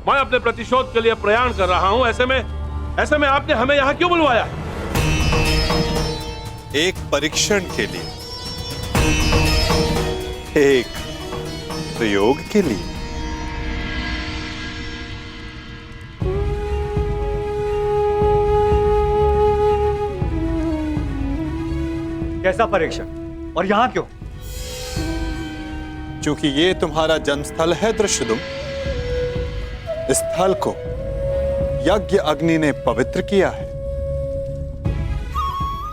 मैं अपने प्रतिशोध के लिए प्रयाण कर रहा हूं। ऐसे में आपने हमें यहां क्यों बुलवाया? एक परीक्षण के लिए, एक प्रयोग के लिए। कैसा परीक्षण और यहां क्यों? क्योंकि ये तुम्हारा जन्मस्थल है दृश्यदुम। इस स्थल को यज्ञ अग्नि ने पवित्र किया है।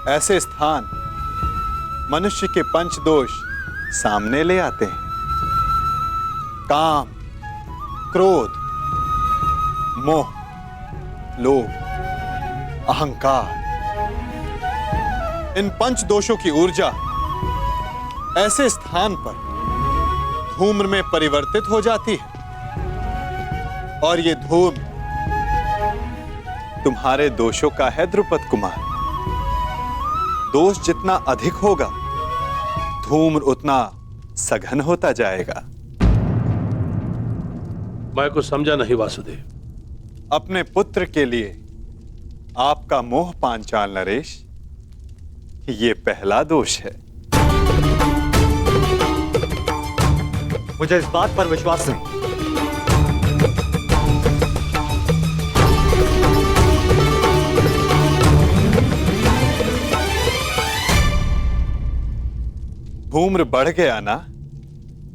ऐसे स्थान मनुष्य के पंच दोष सामने ले आते हैं। काम, क्रोध, मोह, लोभ, अहंकार। इन पंच दोषों की ऊर्जा ऐसे स्थान पर धूम्र में परिवर्तित हो जाती है और ये धूम्र तुम्हारे दोषों का है द्रुपद कुमार। दोष जितना अधिक होगा, धूम्र उतना सघन होता जाएगा। मैं कुछ समझा नहीं वासुदेव। अपने पुत्र के लिए आपका मोह पांचाल नरेश, ये पहला दोष है। मुझे इस बात पर विश्वास नहीं। धूम्र बढ़ गया ना,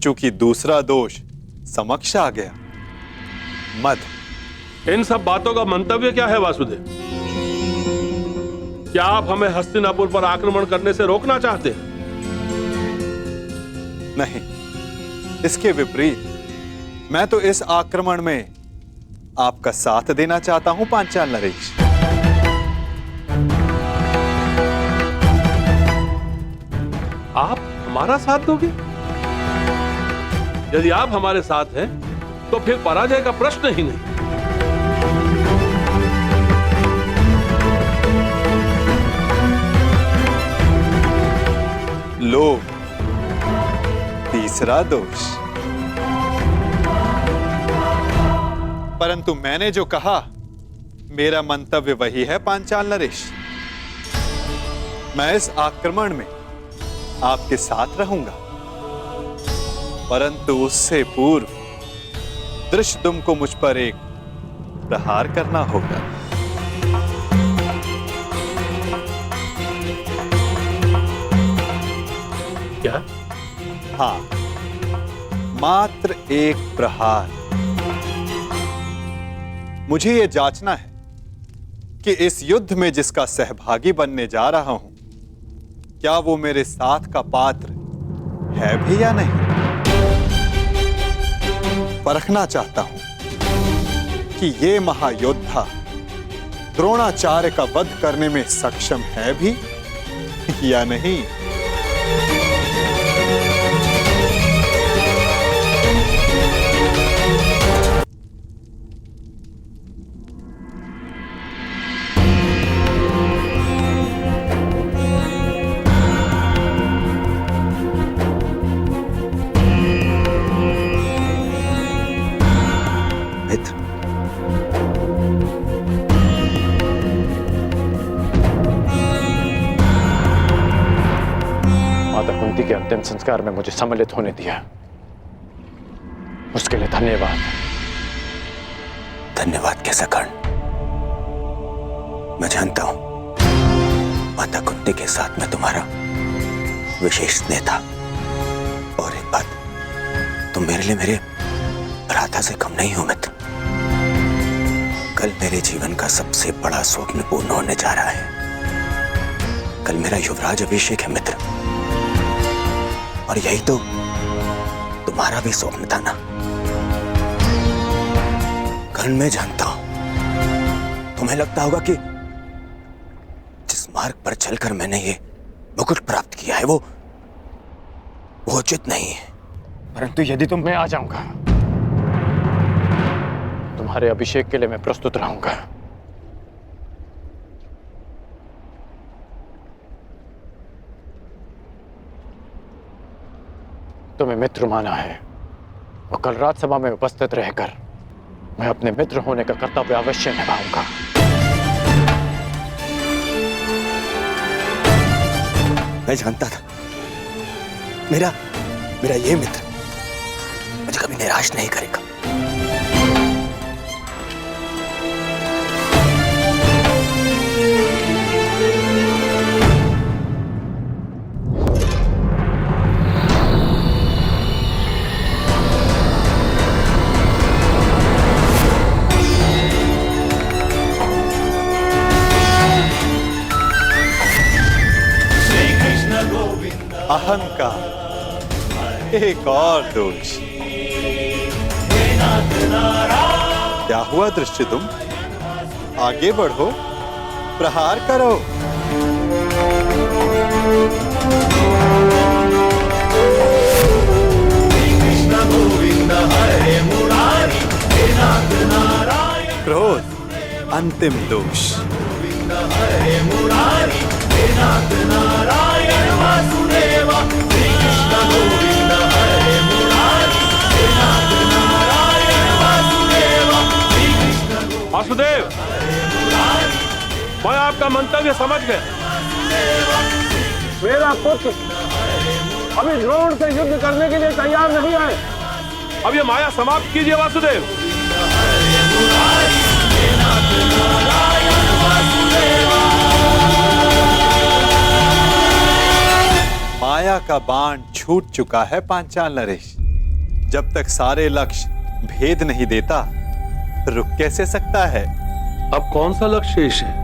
चूंकि दूसरा दोष समक्ष आ गया, मद। इन सब बातों का मंतव्य क्या है वासुदेव? क्या आप हमें हस्तिनापुर पर आक्रमण करने से रोकना चाहते हैं? नहीं, इसके विपरीत मैं तो इस आक्रमण में आपका साथ देना चाहता हूं पांचाल नरेश। आप हमारा साथ दोगे? यदि आप हमारे साथ हैं तो फिर पराजय का प्रश्न ही नहीं। लोभ, तीसरा दोष। परंतु मैंने जो कहा, मेरा मंतव्य वही है पांचाल नरेश। मैं इस आक्रमण में आपके साथ रहूंगा, परंतु उससे पूर्व दृश्यदुम को मुझ पर एक प्रहार करना होगा। क्या? हाँ, मात्र एक प्रहार। मुझे यह जांचना है कि इस युद्ध में जिसका सहभागी बनने जा रहा हूं, क्या वो मेरे साथ का पात्र है भी या नहीं। परखना चाहता हूं कि ये महायोद्धा द्रोणाचार्य का वध करने में सक्षम है भी या नहीं। के अंतिम संस्कार में मुझे सम्मिलित होने दिया, उसके लिए धन्यवाद। धन्यवाद कैसा कर्ण? मैं जानता हूं माता कुंती के साथ में तुम्हारा विशेष स्नेह था। और एक बात, तुम मेरे लिए मेरे भ्राता से कम नहीं हो मित्र। कल मेरे जीवन का सबसे बड़ा स्वप्न पूर्ण होने जा रहा है। कल मेरा युवराज अभिषेक है मित्र, और यही तो तुम्हारा भी स्वप्न था ना। कर्ण, मैं जानता हूं तुम्हें लगता होगा कि जिस मार्ग पर चलकर मैंने ये मुकुट प्राप्त किया है वो उचित नहीं है। परंतु यदि तुम मैं आ जाऊंगा, तुम्हारे अभिषेक के लिए मैं प्रस्तुत रहूंगा। तुम्हें मित्र माना है, वो कल रात सभा में उपस्थित रहकर मैं अपने मित्र होने का कर्तव्य अवश्य निभाऊंगा। मैं जानता था मेरा ये मित्र मुझे कभी निराश नहीं करेगा। अहंकार एक और दोष। क्या हुआ दृष्टिदुम? आगे बढ़ो, प्रहार करो। क्रोध अंतिम दोष। वासुदेव, मैं आपका मंतव्य समझ गया। मेरा पुत्र अभी द्रोण से युद्ध करने के लिए तैयार नहीं है। अब ये माया समाप्त कीजिए वासुदेव। माया का बाण छूट चुका है पांचाल नरेश। जब तक सारे लक्ष्य भेद नहीं देता, रुक कैसे सकता है? अब कौन सा लक्ष्य शेष है?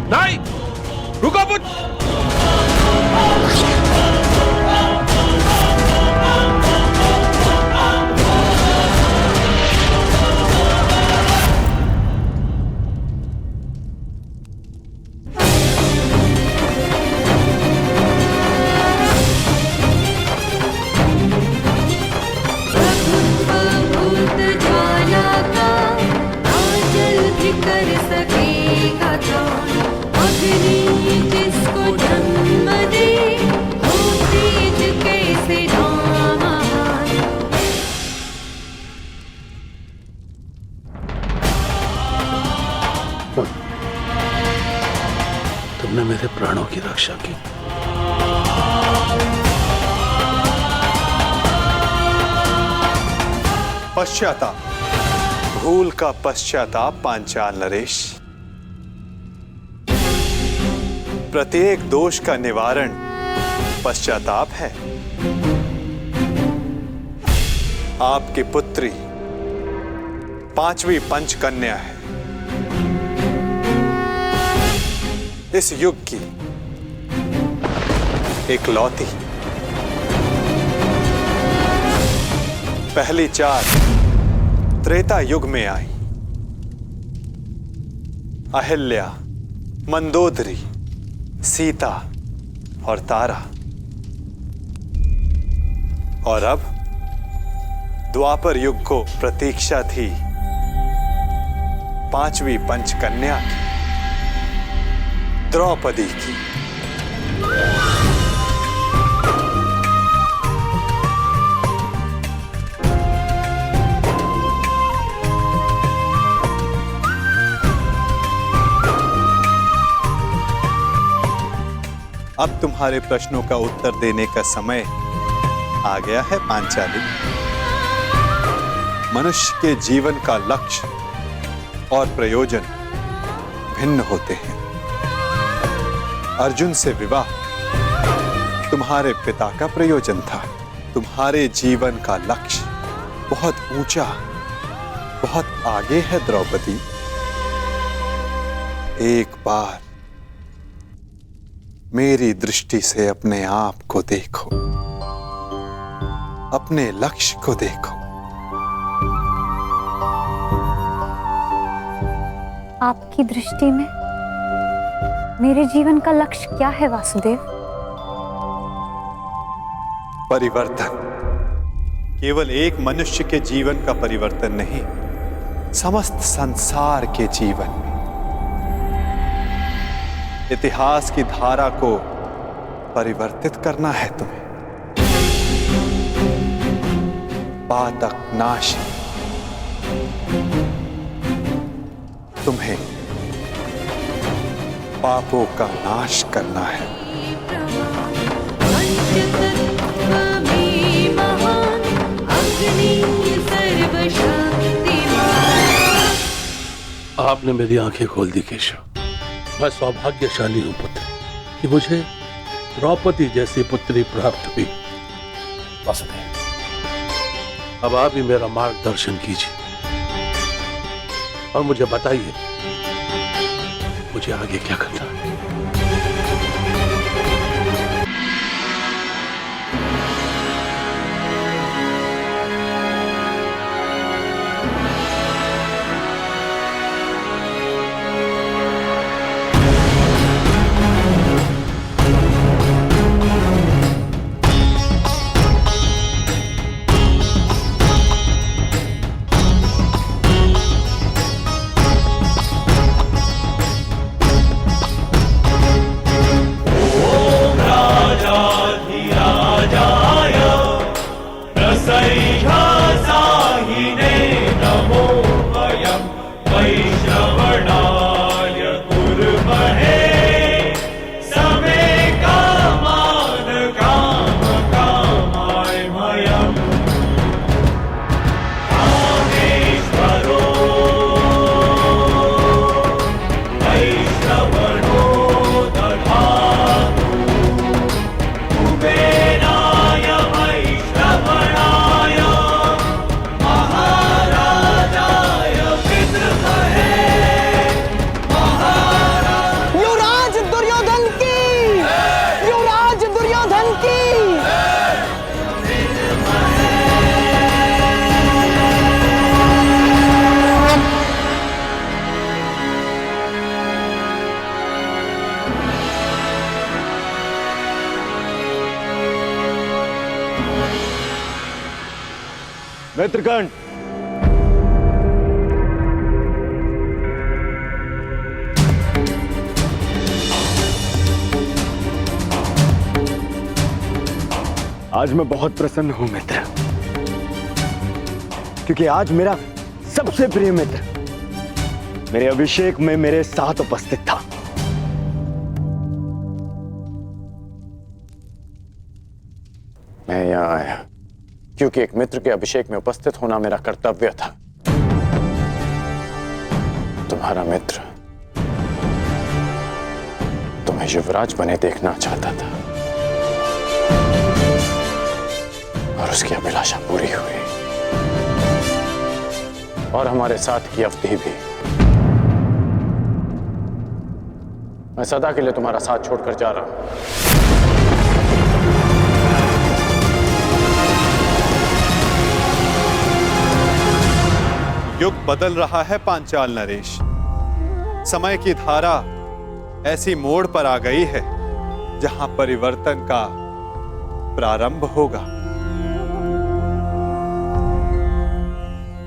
नहीं, रुको पुत्र। तुमने मेरे प्राणों की रक्षा की। पश्चाताप, भूल का पश्चाताप पांचाल नरेश। प्रत्येक दोष का निवारण पश्चाताप है। आपकी पुत्री पांचवी पंचकन्या है। इस युग की एकलौती। पहली चार त्रेता युग में आई। अहिल्या, मंदोदरी, सीता और तारा। और अब द्वापर युग को प्रतीक्षा थी पांचवी पंचकन्या की, द्रौपदी की। अब तुम्हारे प्रश्नों का उत्तर देने का समय आ गया है पांचाली। मनुष्य के जीवन का लक्ष्य और प्रयोजन भिन्न होते हैं। अर्जुन से विवाह तुम्हारे पिता का प्रयोजन था। तुम्हारे जीवन का लक्ष्य बहुत ऊंचा, बहुत आगे है द्रौपदी। एक बार मेरी दृष्टि से अपने आप को देखो, अपने लक्ष्य को देखो। आपकी दृष्टि में मेरे जीवन का लक्ष्य क्या है वासुदेव? परिवर्तन। केवल एक मनुष्य के जीवन का परिवर्तन नहीं, समस्त संसार के जीवन में। इतिहास की धारा को परिवर्तित करना है तुम्हें। पातक नाश, तुम्हें पापों का नाश करना है। आपने मेरी आंखें खोल दी केशव। मैं सौभाग्यशाली हूं पुत्र कि मुझे द्रौपदी जैसी पुत्री प्राप्त हुई। वसुदेव, अब आप ही मेरा मार्गदर्शन कीजिए और मुझे बताइए मुझे आगे क्या करना है। नेत्रकंठ, आज मैं बहुत प्रसन्न हूं मित्र, क्योंकि आज मेरा सबसे प्रिय मित्र मेरे अभिषेक में मेरे साथ उपस्थित था। मैं यहाँ आया क्योंकि एक मित्र के अभिषेक में उपस्थित होना मेरा कर्तव्य था। तुम्हारा मित्र तुम्हें युवराज बने देखना चाहता था और उसकी अभिलाषा पूरी हुई, और हमारे साथ की अवधि भी। मैं सदा के लिए तुम्हारा साथ छोड़कर जा रहा हूं। युग बदल रहा है पांचाल नरेश। समय की धारा ऐसी मोड़ पर आ गई है जहां परिवर्तन का प्रारंभ होगा।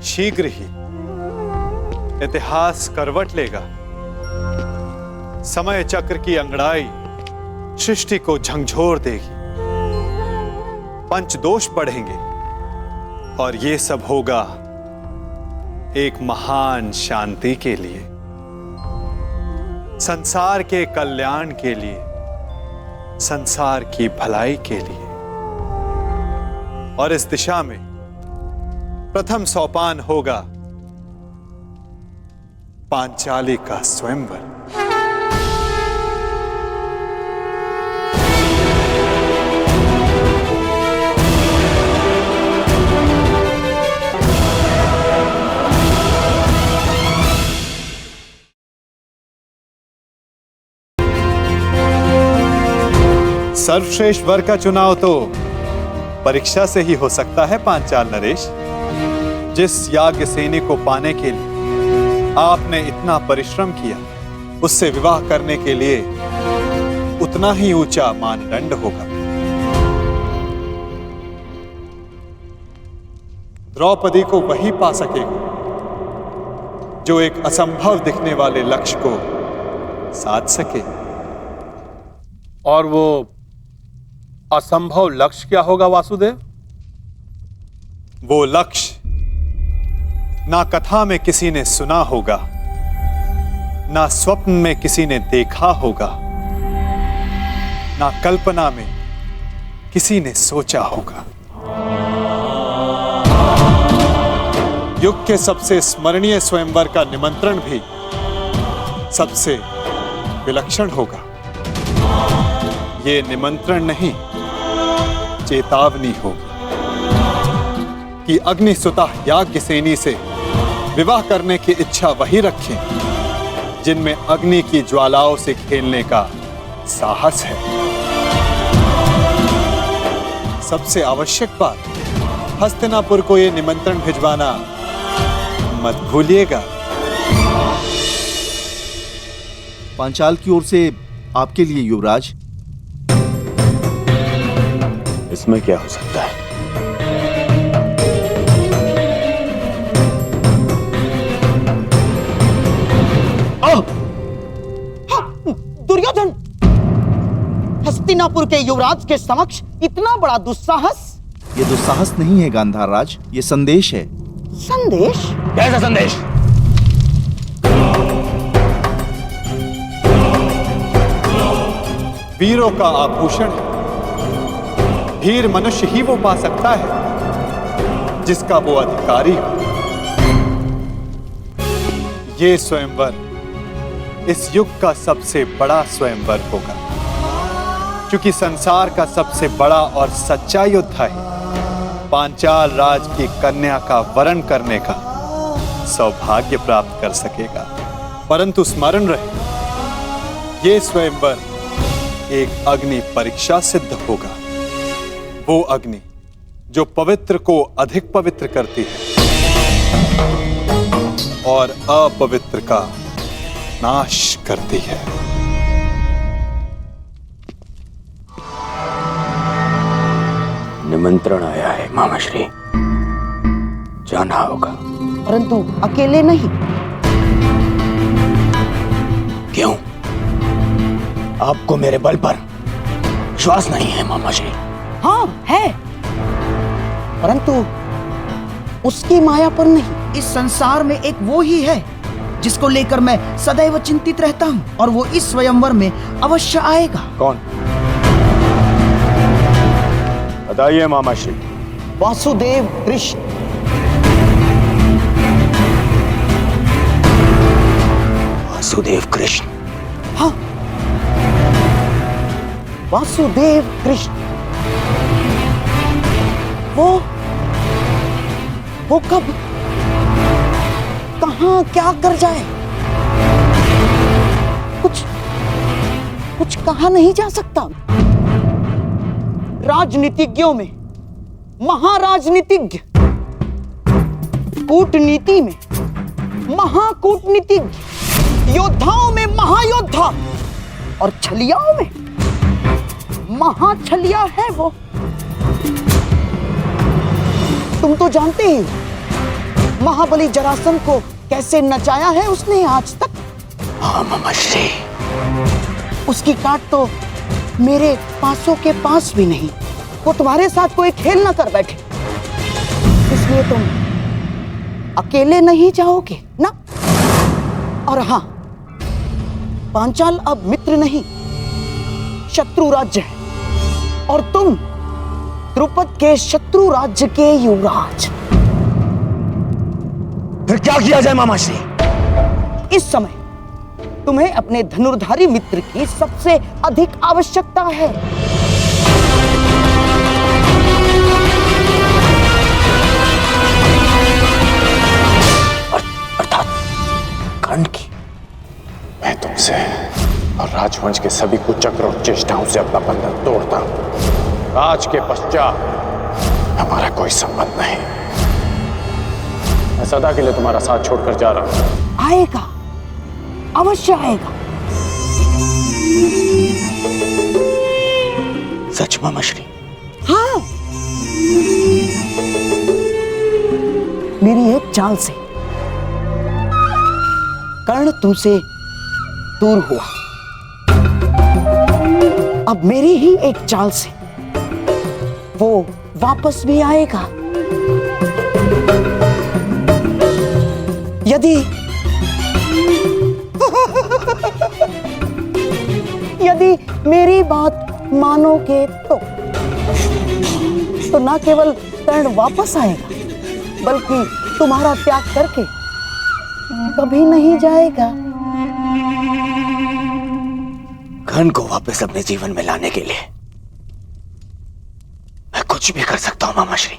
शीघ्र ही इतिहास करवट लेगा। समय चक्र की अंगड़ाई सृष्टि को झंझोर देगी। पंचदोष बढ़ेंगे और ये सब होगा एक महान शांति के लिए, संसार के कल्याण के लिए, संसार की भलाई के लिए। और इस दिशा में प्रथम सोपान होगा पांचाली का स्वयंवर। सर्वश्रेष्ठ वर का चुनाव तो परीक्षा से ही हो सकता है पांचाल नरेश। जिस याज्ञ सेनी को पाने के लिए आपने इतना परिश्रम किया, उससे विवाह करने के लिए उतना ही ऊंचा मानदंड होगा। द्रौपदी को वही पा सकेगा जो एक असंभव दिखने वाले लक्ष्य को साध सके। और वो असंभव लक्ष्य क्या होगा वासुदेव? वो लक्ष्य ना कथा में किसी ने सुना होगा, ना स्वप्न में किसी ने देखा होगा, ना कल्पना में किसी ने सोचा होगा। युग के सबसे स्मरणीय स्वयंवर का निमंत्रण भी सबसे विलक्षण होगा। ये निमंत्रण नहीं, चेतावनी होगी कि अग्निसुता याज्ञसेनी से विवाह करने की इच्छा वही रखें जिनमें अग्नि की ज्वालाओं से खेलने का साहस है। सबसे आवश्यक बात, हस्तिनापुर को यह निमंत्रण भिजवाना मत भूलिएगा। पांचाल की ओर से आपके लिए युवराज। इसमें क्या हो सकता है? दुर्योधन, हस्तिनापुर के युवराज के समक्ष इतना बड़ा दुस्साहस? ये दुस्साहस नहीं है गांधार राज, ये संदेश है। संदेश? कैसा संदेश? वीरों का आभूषण है। वीर मनुष्य ही वो पा सकता है जिसका वो अधिकारी हो। ये स्वयंवर इस युग का सबसे बड़ा स्वयंवर होगा, क्योंकि संसार का सबसे बड़ा और सच्चा योद्धा ही पांचाल राज की कन्या का वरण करने का सौभाग्य प्राप्त कर सकेगा। परंतु स्मरण रहे, ये स्वयंवर एक अग्नि परीक्षा सिद्ध होगा। वो अग्नि जो पवित्र को अधिक पवित्र करती है और अपवित्र का नाश करती है। निमंत्रण आया है मामाश्री, जाना होगा। परंतु अकेले नहीं। क्यों? आपको मेरे बल पर विश्वास नहीं है मामाश्री? हाँ है, परंतु उसकी माया पर नहीं। इस संसार में एक वो ही है जिसको लेकर मैं सदैव चिंतित रहता हूँ, और वो इस स्वयंवर में अवश्य आएगा। कौन? बताइए मामाश्री। वासुदेव कृष्ण। वासुदेव कृष्ण? हाँ, वासुदेव कृष्ण। वो कब, कहां, क्या कर जाए, कुछ कहा नहीं जा सकता। राजनीतिज्ञों में महाराजनीतिज्ञ, कूटनीति में महाकूटनीतिज्ञ, योद्धाओं में महायोद्धा और छलियाओं में महाछलिया है वो। तुम तो जानते ही महाबली जरासंध को कैसे नचाया है उसने आज तक। हाँ मामाश्री। उसकी काट तो मेरे पासों के पास भी नहीं। वो तुम्हारे साथ कोई खेल ना कर बैठे, इसलिए तुम अकेले नहीं जाओगे ना। और हाँ, पांचाल अब मित्र नहीं, शत्रु राज्य है, और तुम द्रुपद के शत्रु राज्य के युवराज। फिर क्या किया जाए मामाश्री? इस समय तुम्हें अपने धनुर्धारी मित्र की सबसे अधिक आवश्यकता है। अर्थात कर्ण की। मैं तुमसे और राजवंश के सभी कुचक्र और चेष्टाओं से अपना बंधन तोड़ता हूं। राज के पश्चात हमारा कोई संबंध नहीं। मैं सदा के लिए तुम्हारा साथ छोड़कर जा रहा हूं। आएगा, अवश्य आएगा। सच मामाश्री? हाँ, मेरी एक चाल से कर्ण तुमसे दूर हुआ, अब मेरी ही एक चाल से वो वापस भी आएगा। यदि यदि मेरी बात मानोगे तो ना केवल कर्ण वापस आएगा, बल्कि तुम्हारा त्याग करके कभी नहीं जाएगा। कर्ण को वापस अपने जीवन में लाने के लिए मैं कुछ भी कर सकता हूं मामाश्री,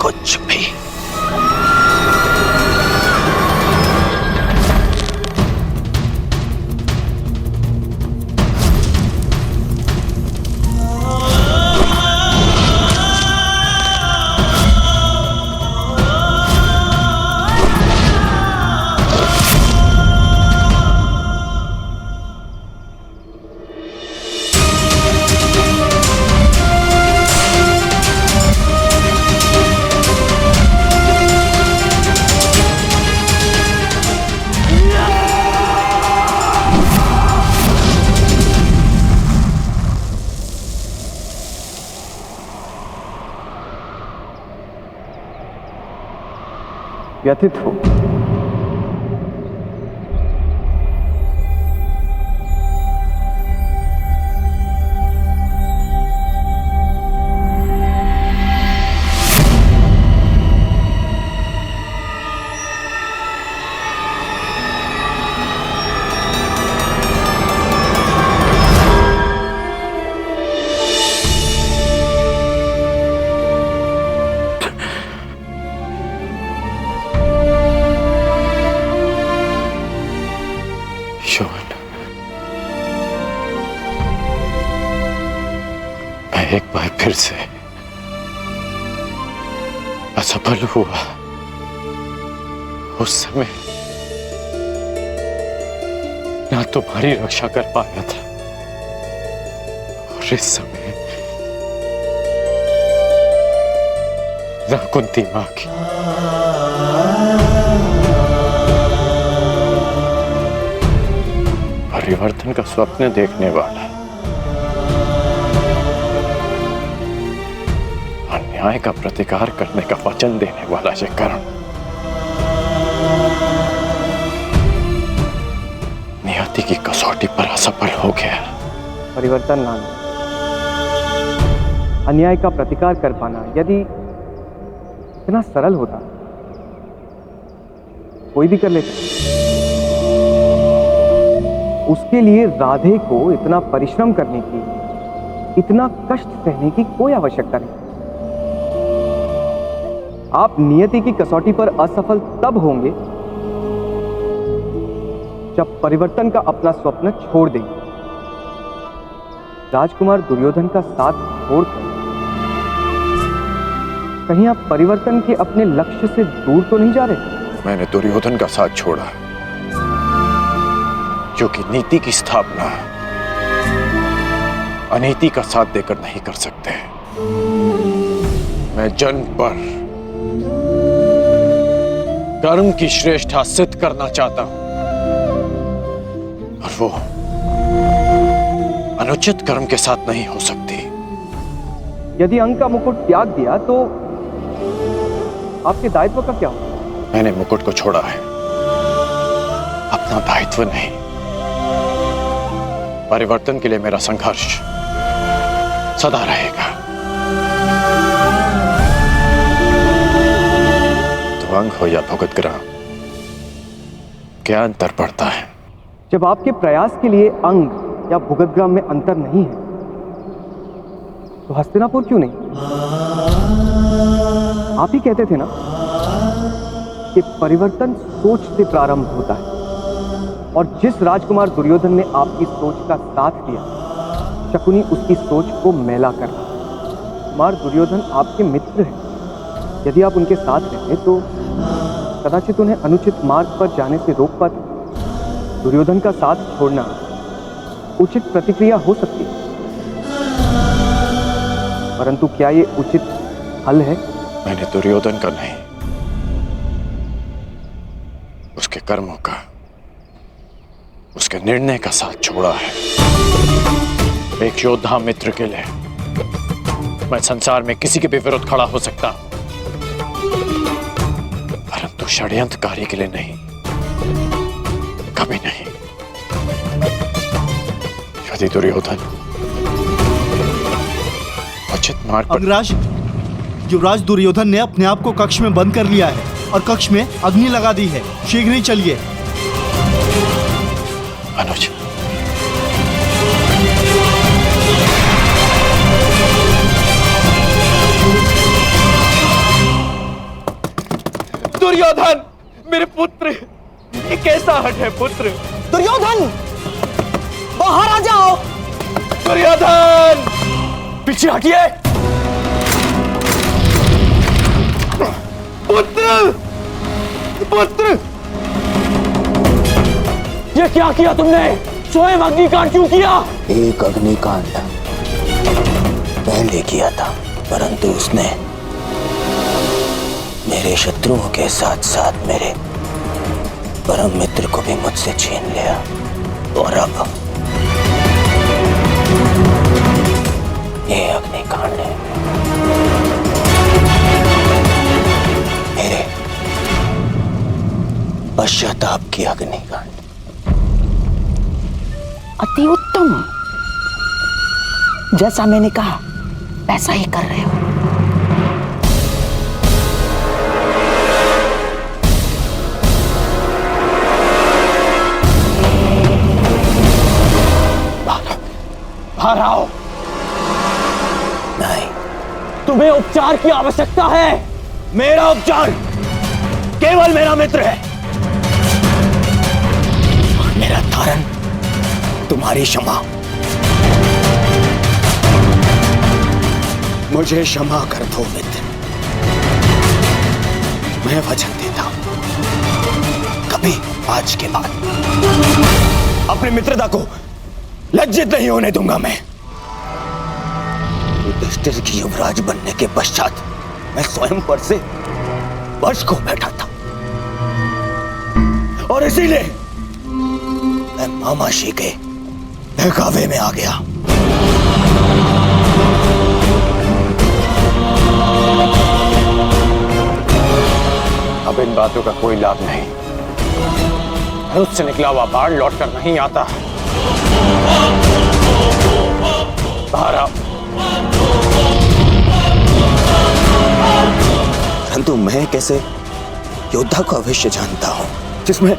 कुछ भी। व्यथित हो। मैं एक बार फिर से असफल हुआ। उस समय ना तुम्हारी रक्षा कर पाया था, और इस समय ना कुंती मां की। परिवर्तन का स्वप्न देखने वाला, अन्याय का प्रतिकार करने का वचन देने वाला ये कर्ण नियति की कसौटी पर असफल हो गया। परिवर्तन लाना, अन्याय का प्रतिकार कर पाना, यदि इतना सरल होता कोई भी कर लेता। उसके लिए राधे को इतना परिश्रम करने की, इतना कष्ट सहने की कोई आवश्यकता नहीं। आप नियति की कसौटी पर असफल तब होंगे जब परिवर्तन का अपना स्वप्न छोड़ देंगे। राजकुमार दुर्योधन का साथ छोड़कर कहीं आप परिवर्तन के अपने लक्ष्य से दूर तो नहीं जा रहे? मैंने दुर्योधन का साथ छोड़ा क्योंकि नीति की स्थापना अनीति का साथ देकर नहीं कर सकते। मैं जन्म पर कर्म की श्रेष्ठता सिद्ध करना चाहता हूं, और वो अनुचित कर्म के साथ नहीं हो सकती। यदि अंक का मुकुट त्याग दिया तो आपके दायित्व का क्या होगा? मैंने मुकुट को छोड़ा है, अपना दायित्व नहीं। परिवर्तन के लिए मेरा संघर्ष सदा रहेगा। तो अंग हो या भुगतग्राम, क्या अंतर पड़ता है? जब आपके प्रयास के लिए अंग या भुगतग्राम में अंतर नहीं है तो हस्तिनापुर क्यों नहीं? आप ही कहते थे ना कि परिवर्तन सोच से प्रारंभ होता है, और जिस राजकुमार दुर्योधन ने आपकी सोच का साथ दिया, शकुनी उसकी सोच को मैला कर रहा। कुमार दुर्योधन आपके मित्र हैं। यदि आप उनके साथ रहते तो कदाचित उन्हें अनुचित मार्ग पर जाने से रोक पाते। दुर्योधन का साथ छोड़ना उचित प्रतिक्रिया हो सकती है, परंतु क्या ये उचित हल है? मैंने दुर्योधन का नहीं, उसके कर्मों का उसके निर्णय का साथ छोड़ा है। एक योद्धा मित्र के लिए मैं संसार में किसी के भी विरुद्ध खड़ा हो सकता, परंतु षड्यंत्रकारी के लिए नहीं, कभी नहीं। यदि दुर्योधन उचित मार्ग पर अंगराज, युवराज दुर्योधन ने अपने आप को कक्ष में बंद कर लिया है और कक्ष में अग्नि लगा दी है। शीघ्र ही चलिए। अनुज, दुर्योधन, मेरे पुत्र, ये कैसा हट है पुत्र? दुर्योधन, बाहर आ जाओ। दुर्योधन, पीछे हटिए। पुत्र, पुत्र, ये क्या किया तुमने? स्वयं अग्निकांड क्यों किया? एक अग्निकांड पहले किया था, परंतु उसने मेरे शत्रुओं के साथ साथ मेरे परम मित्र को भी मुझसे छीन लिया। और अब ये अग्निकांड है मेरे पश्चाताप की अग्निकांड। अति उत्तम, जैसा मैंने कहा वैसा ही कर रहे हो। बाहर आओ। नहीं, तुम्हें उपचार की आवश्यकता है। मेरा उपचार केवल मेरा मित्र है। और मेरा तारण तुम्हारी क्षमा। मुझे क्षमा कर दो मित्र। मैं वचन देता हूं, कभी आज के बाद अपनी मित्रता को लज्जित नहीं होने दूंगा। मैं युधिष्ठिर की युवराज बनने के पश्चात मैं स्वयं पर से वश को बैठा था और इसीलिए मैं मामाशी के बहकावे में आ गया। अब इन बातों का कोई लाभ नहीं। धनुष से निकला हुआ बाण लौटकर नहीं आता। बाहर आओ। परंतु मैं कैसे योद्धा को अवश्य जानता हूं जिसमें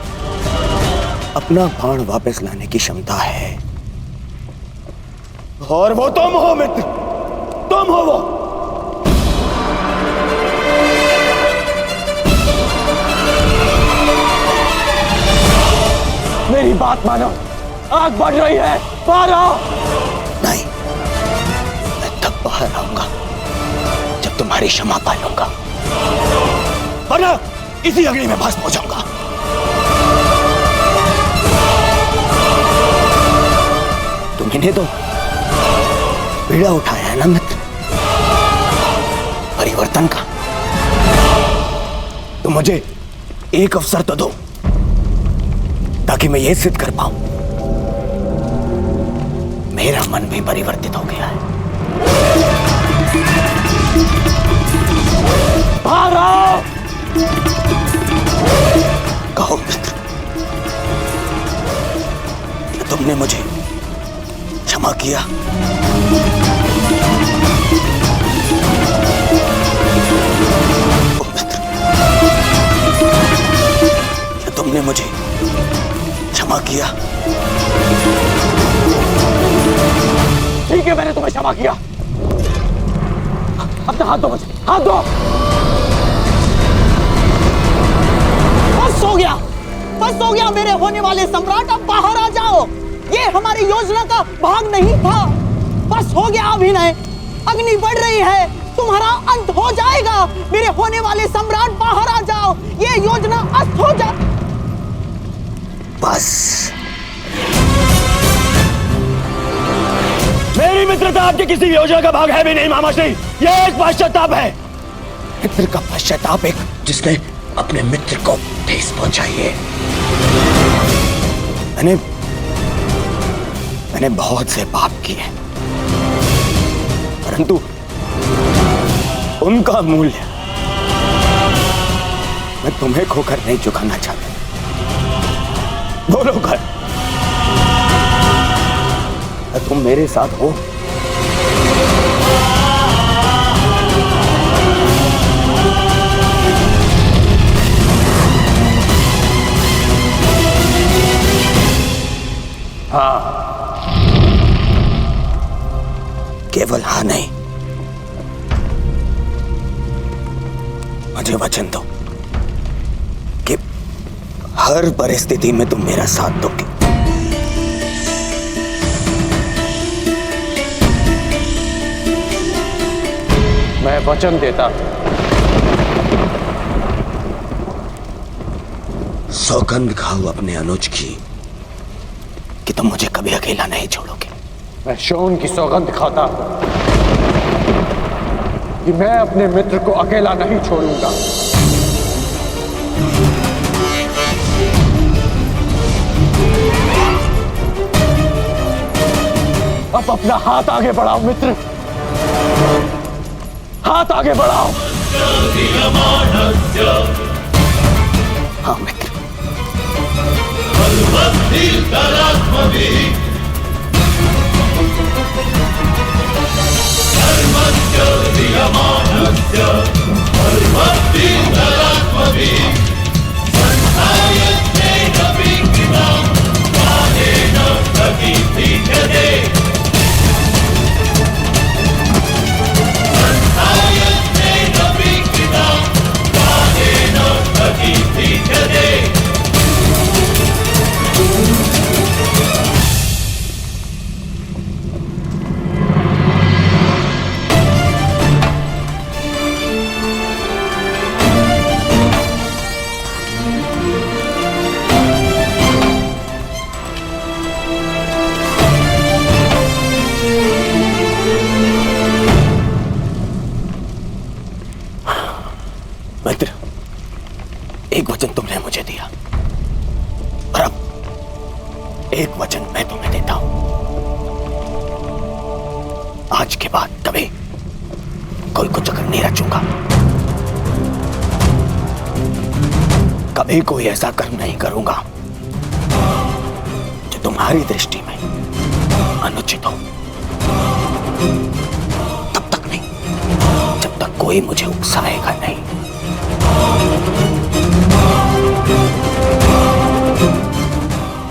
अपना बाण वापस लाने की क्षमता है, और वो तुम हो मित्र, तुम हो वो। मेरी बात मानो, आग बढ़ रही है। बाहर आओ। नहीं, मैं तब बाहर आऊंगा जब तुम्हारी क्षमा पा लूंगा, वरना इसी अग्नि में भस्म हो जाऊंगा। तुम्हें तो पीड़ा उठाया है ना मित्र, परिवर्तन का। तो मुझे एक अवसर तो दो ताकि मैं यह सिद्ध कर पाऊं मेरा मन भी परिवर्तित हो गया है। बाहर आओ। कहो मित्र, तुमने मुझे क्षमा किया? ओ मित्र, तुमने मुझे क्षमा किया? ठीक है, मैंने तुम्हें क्षमा किया। अपना हाथ दो मुझे, हाथ दो। बस हो गया, बस हो गया मेरे होने वाले सम्राट। अब बाहर आ जाओ। ये हमारी योजना का भाग नहीं था। बस हो गया अभिनय। अग्नि बढ़ रही है, तुम्हारा अंत हो जाएगा। मेरे होने वाले सम्राट बाहर आ जाओ। ये योजना अस्त हो जा। बस मेरी मित्रता आपकी किसी योजना का भाग है भी नहीं मामाश्री। ये एक पश्चाताप है। मित्र का पश्चाताप एक जिसने अपने मित्र को ठेस पहुंचाई है। मैंने मैंने बहुत से पाप किए, परंतु उनका मूल्य मैं तुम्हें खोकर नहीं चुकाना चाहता। बोलो कर, तुम मेरे साथ हो? हाँ, केवल हाँ नहीं, मुझे वचन दो कि हर परिस्थिति में तुम मेरा साथ दोगे। मैं वचन देता हूं। सौगंध खाओ अपने अनुज की कि तुम मुझे कभी अकेला नहीं छोड़ोगे। मैं शोन की सौगंध खाता हूं कि मैं अपने मित्र को अकेला नहीं छोड़ूंगा। अब अपना हाथ आगे बढ़ाओ मित्र, हाथ आगे बढ़ाओ। हाँ मित्र, मित्र, एक वचन तुमने मुझे दिया और अब एक वचन मैं तुम्हें देता हूं। आज के बाद कभी कोई कुचक्र नहीं रचूंगा, कभी कोई ऐसा कर्म नहीं करूंगा जो तुम्हारी दृष्टि में अनुचित हो। तब तक नहीं जब तक कोई मुझे उकसाएगा नहीं।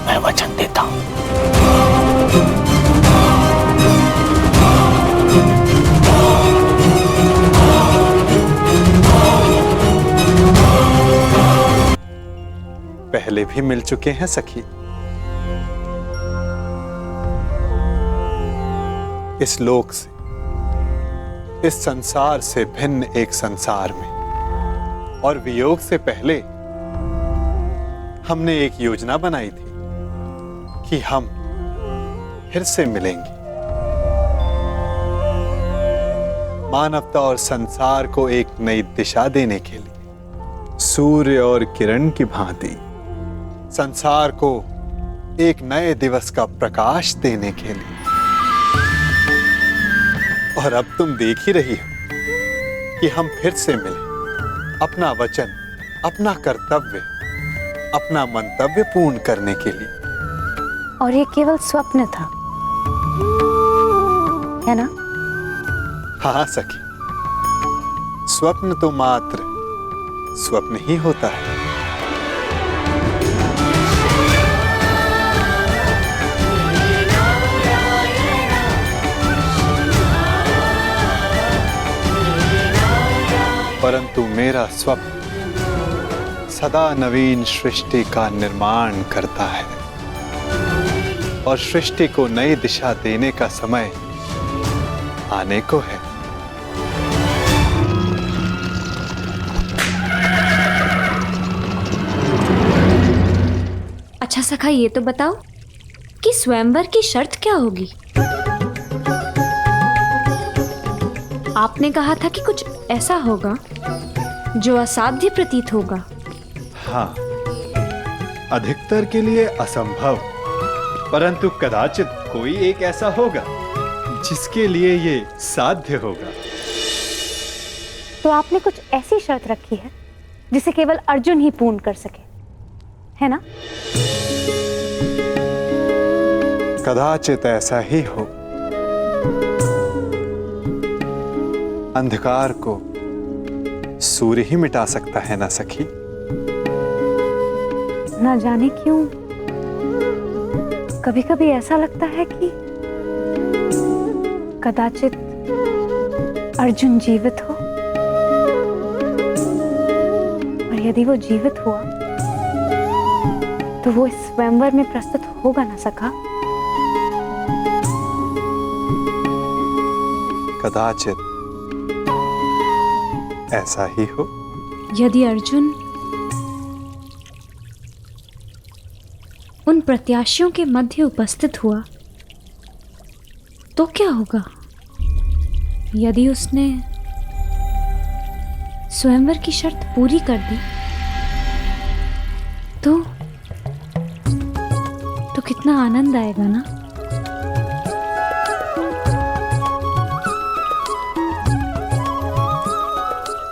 मैं वचन देता हूं। पहले भी मिल चुके हैं सखी। इस लोक से, इस संसार से भिन्न एक संसार में, और वियोग से पहले हमने एक योजना बनाई थी कि हम फिर से मिलेंगे। मानवता और संसार को एक नई दिशा देने के लिए, सूर्य और किरण की भांति संसार को एक नए दिवस का प्रकाश देने के लिए। और अब तुम देख ही रही हो कि हम फिर से मिले, अपना वचन, अपना कर्तव्य, अपना मंतव्य पूर्ण करने के लिए। और ये केवल स्वप्न था, है ना? हाँ सखी, स्वप्न तो मात्र स्वप्न ही होता है। परंतु मेरा स्वप्न सदा नवीन सृष्टि का निर्माण करता है, और सृष्टि को नई दिशा देने का समय आने को है। अच्छा सखा, ये तो बताओ कि स्वयंवर की शर्त क्या होगी? आपने कहा था कि कुछ ऐसा होगा जो असाध्य प्रतीत होगा। हाँ, अधिकतर के लिए असंभव, परंतु कदाचित कोई एक ऐसा होगा जिसके लिए ये साध्य होगा। तो आपने कुछ ऐसी शर्त रखी है जिसे केवल अर्जुन ही पूर्ण कर सके, है ना? कदाचित ऐसा ही हो। अंधकार को सूर्य ही मिटा सकता है ना सखी? ना जाने क्यों कभी कभी ऐसा लगता है कि कदाचित अर्जुन जीवित हो, और यदि वो जीवित हुआ तो वो इस स्वयंवर में प्रस्तुत होगा ना सका? कदाचित ऐसा ही हो। यदि अर्जुन उन प्रत्याशियों के मध्य उपस्थित हुआ तो क्या होगा? यदि उसने स्वयंवर की शर्त पूरी कर दी तो कितना आनंद आएगा ना?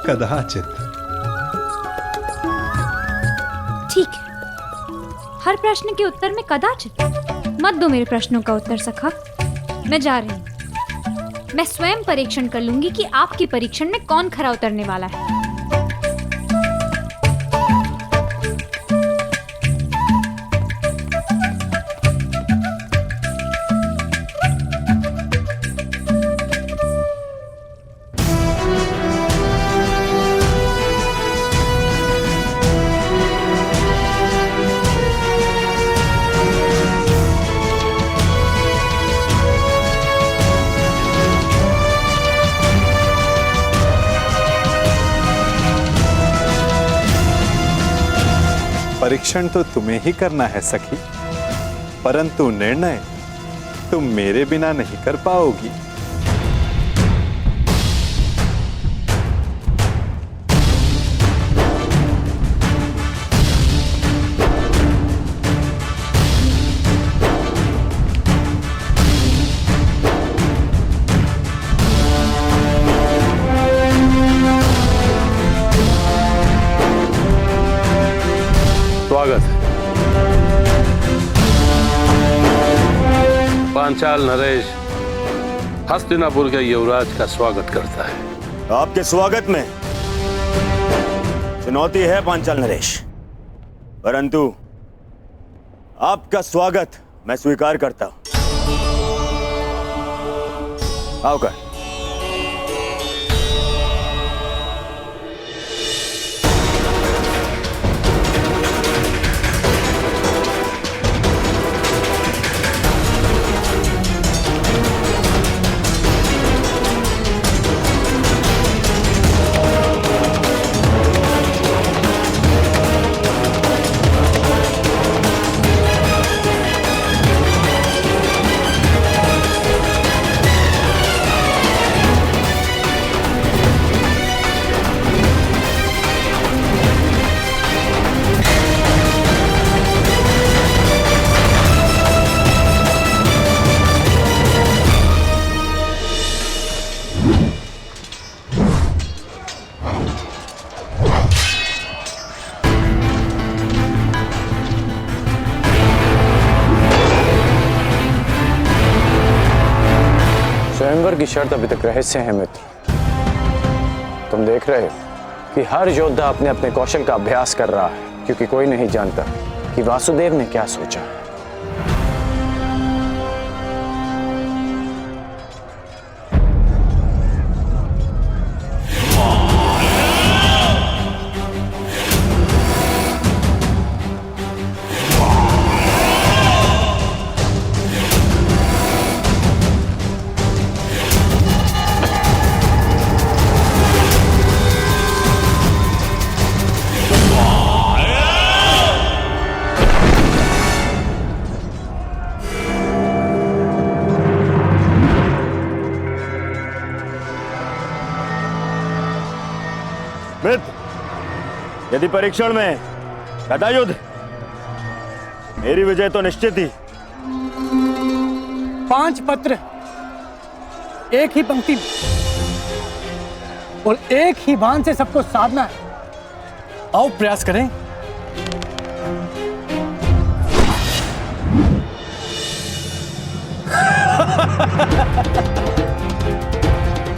कदाचित। ठीक है, हर प्रश्न के उत्तर में कदाचित मत दो मेरे प्रश्नों का उत्तर सखा। मैं जा रही हूं। मैं स्वयं परीक्षण कर लूंगी कि आपकी परीक्षण में कौन खरा उतरने वाला है। परीक्षण तो तुम्हें ही करना है सखी, परंतु निर्णय तुम मेरे बिना नहीं कर पाओगी। स्वागत है। पांचाल नरेश हस्तिनापुर के युवराज का स्वागत करता है। आपके स्वागत में चुनौती है पांचाल नरेश, परंतु आपका स्वागत मैं स्वीकार करता हूं। आओ कर। स्वयंवर की शर्त अभी तक रहस्य है मित्र। तुम देख रहे हो कि हर योद्धा अपने अपने कौशल का अभ्यास कर रहा है, क्योंकि कोई नहीं जानता कि वासुदेव ने क्या सोचा है। मित्र, यदि परीक्षण में गदा युद्ध, मेरी विजय तो निश्चित ही, 5 पत्र एक ही पंक्ति में और एक ही बाण से सबको साधना है। आओ प्रयास करें।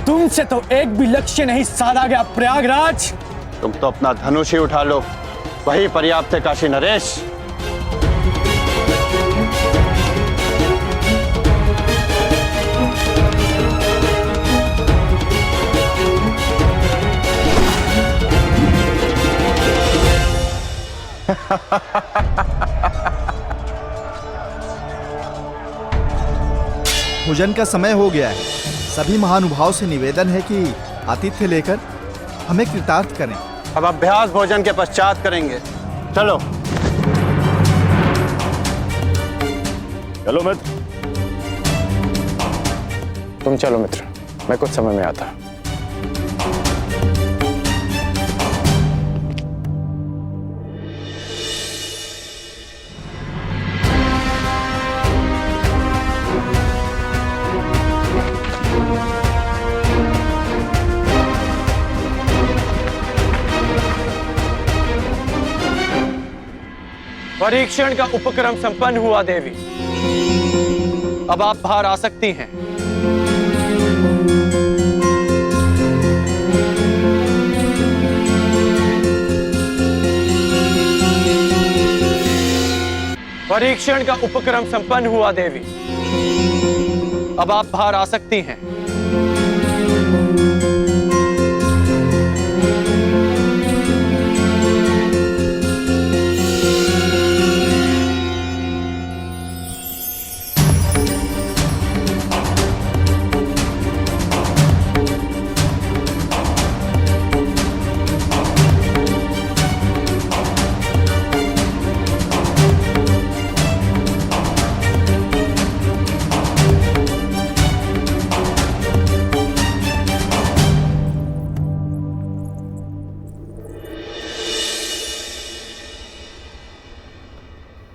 तुमसे तो एक भी लक्ष्य नहीं साधा गया प्रयागराज। तुम तो अपना धनुष ही उठा लो, वही पर्याप्त है काशी नरेश। भोजन का समय हो गया है। सभी महानुभाव से निवेदन है कि आतिथ्य लेकर हमें कृतार्थ करें। अब अभ्यास भोजन के पश्चात करेंगे। चलो चलो मित्र। तुम चलो मित्र, मैं कुछ समय में आता। परीक्षण का उपक्रम संपन्न हुआ देवी। अब आप बाहर आ सकती हैं। परीक्षण का उपक्रम संपन्न हुआ देवी। अब आप बाहर आ सकती हैं।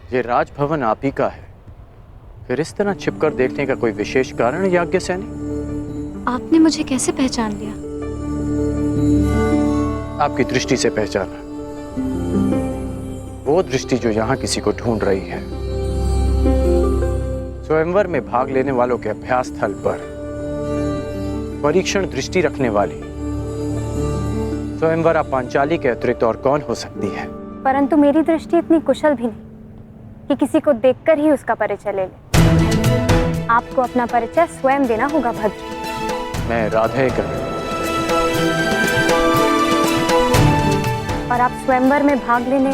ये राजभवन आप ही का है, फिर इस तरह छिपकर देखने का कोई विशेष कारण याज्ञसेनी? आपने मुझे कैसे पहचान लिया? आपकी दृष्टि से पहचाना, वो दृष्टि जो यहां किसी को ढूंढ रही है। स्वयंवर में भाग लेने वालों के अभ्यास स्थल पर परीक्षण दृष्टि रखने वाली स्वयंवरा पांचाली के अतिरिक्त और कौन हो सकती है? परंतु मेरी दृष्टि इतनी कुशल भी नहीं कि किसी को देखकर ही उसका परिचय ले ले। आपको अपना परिचय स्वयं देना होगा भद्र। मैं राधेकर। और आप स्वयंवर में भाग लेने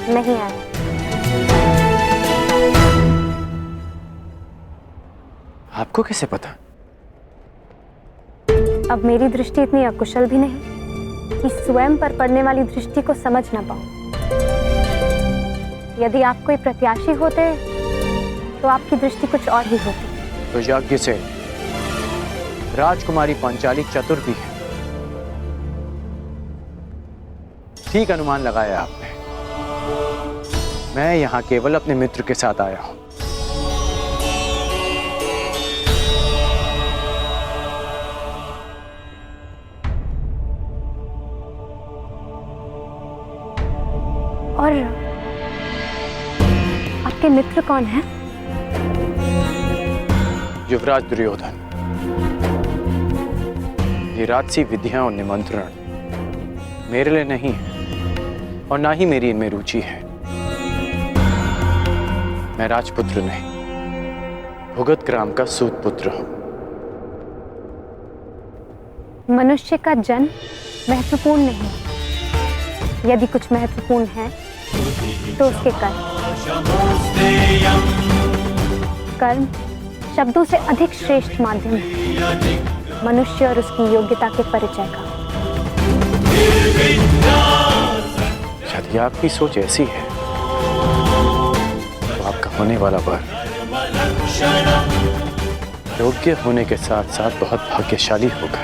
नहीं आए। आपको कैसे पता? अब मेरी दृष्टि इतनी अकुशल भी नहीं कि स्वयं पर पड़ने वाली दृष्टि को समझ ना पाऊं। यदि आप कोई प्रत्याशी होते तो आपकी दृष्टि कुछ और ही होती। तो यज्ञ से राजकुमारी पांचाली चतुर भी है। ठीक अनुमान लगाया आपने। मैं यहां केवल अपने मित्र के साथ आया हूं। और आपके मित्र कौन हैं? युवराज दुर्योधन। ये राजसी विधियां और निमंत्रण मेरे लिए नहीं है और ना ही मेरी इनमें रुचि है। मैं राजपुत्र नहीं, भुगत ग्राम का सूत पुत्र हूं। मनुष्य का जन्म महत्वपूर्ण नहीं, यदि कुछ महत्वपूर्ण है तो उसके कर्म। कर्म शब्दों से अधिक श्रेष्ठ माध्यम है मनुष्य और उसकी योग्यता के परिचय का। यदि आपकी सोच ऐसी है तो आपका होने वाला वर योग्य होने के साथ साथ बहुत भाग्यशाली होगा।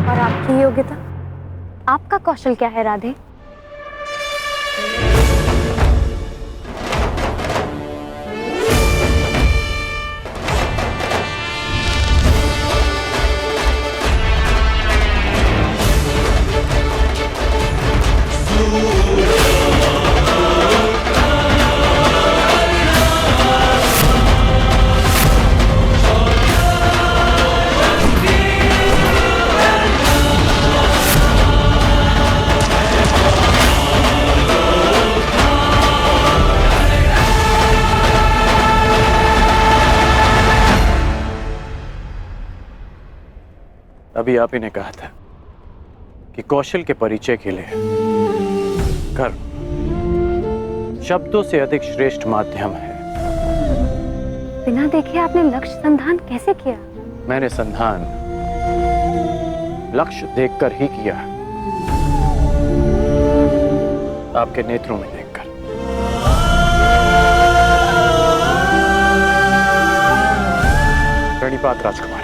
और आपकी योग्यता, आपका कौशल क्या है राधे? अभी आप ही ने कहा था कि कौशल के परिचय के लिए कर्म शब्दों से अधिक श्रेष्ठ माध्यम है। बिना देखे आपने लक्ष्य संधान कैसे किया? मैंने संधान लक्ष्य देखकर ही किया, आपके नेत्रों में देखकर। प्रणिपात राजकुमारी।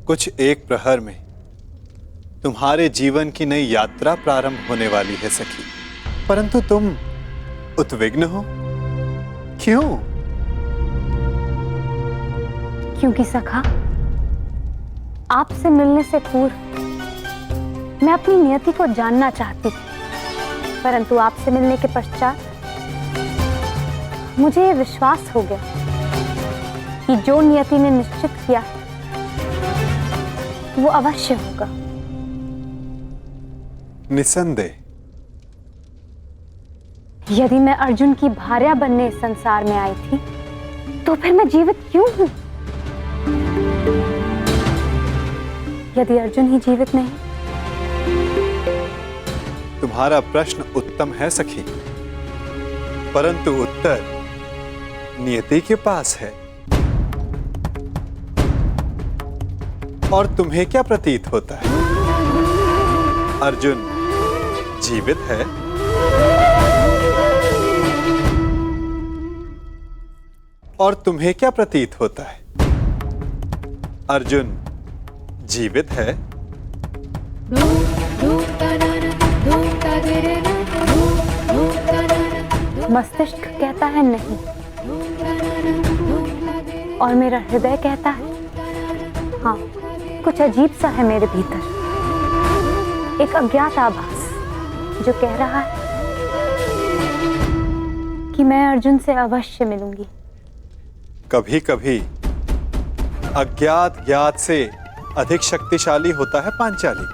कुछ एक प्रहर में तुम्हारे जीवन की नई यात्रा प्रारंभ होने वाली है सखी, परंतु तुम उद्विग्न हो, क्यों? क्योंकि सखा, आपसे मिलने से पूर्व मैं अपनी नियति को जानना चाहती थी, परंतु आपसे मिलने के पश्चात मुझे यह विश्वास हो गया कि जो नियति ने निश्चित किया है वो अवश्य होगा। निसंदेह। यदि मैं अर्जुन की भार्या बनने इस संसार में आई थी, तो फिर मैं जीवित क्यों हूं? यदि अर्जुन ही जीवित नहीं। तुम्हारा प्रश्न उत्तम है सखी, परंतु उत्तर नियति के पास है। और तुम्हें क्या प्रतीत होता है? अर्जुन जीवित है? और तुम्हें क्या प्रतीत होता है? अर्जुन जीवित है? मस्तिष्क कहता है नहीं, और मेरा हृदय कहता है हाँ। कुछ अजीब सा है मेरे भीतर, एक अज्ञात आभास जो कह रहा है कि मैं अर्जुन से अवश्य मिलूंगी। कभी कभी अज्ञात ज्ञात से अधिक शक्तिशाली होता है पांचाली।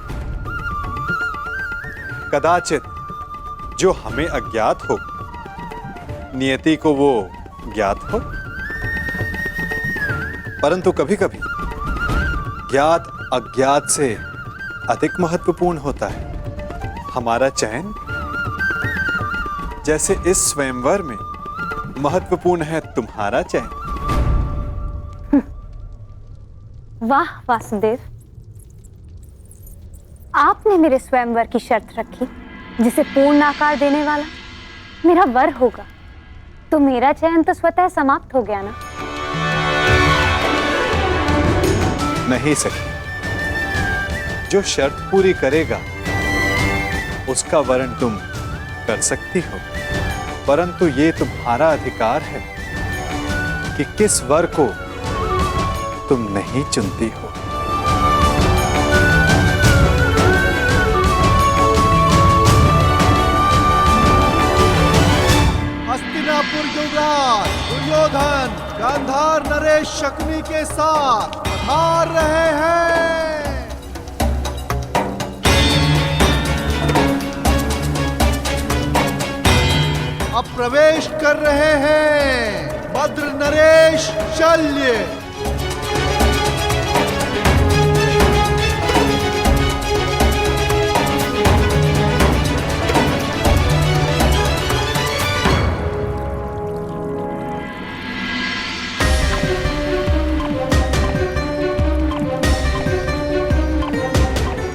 कदाचित जो हमें अज्ञात हो, नियति को वो ज्ञात हो, परंतु कभी कभी ज्ञात अज्ञात से अधिक महत्वपूर्ण होता है हमारा चयन। जैसे इस स्वयंवर में महत्वपूर्ण है तुम्हारा चयन। वाह वासुदेव, आपने मेरे स्वयंवर की शर्त रखी जिसे पूर्ण आकार देने वाला मेरा वर होगा, तो मेरा चयन तो स्वतः समाप्त हो गया ना? नहीं सके, जो शर्त पूरी करेगा उसका वर्ण तुम कर सकती हो, परंतु ये तुम्हारा अधिकार है कि किस वर को तुम नहीं चुनती हो। हस्तिनापुर युवराज दुर्योधन गांधार नरेश शकुनी के साथ पधार रहे हैं। अब प्रवेश कर रहे हैं भद्र नरेश शल्य।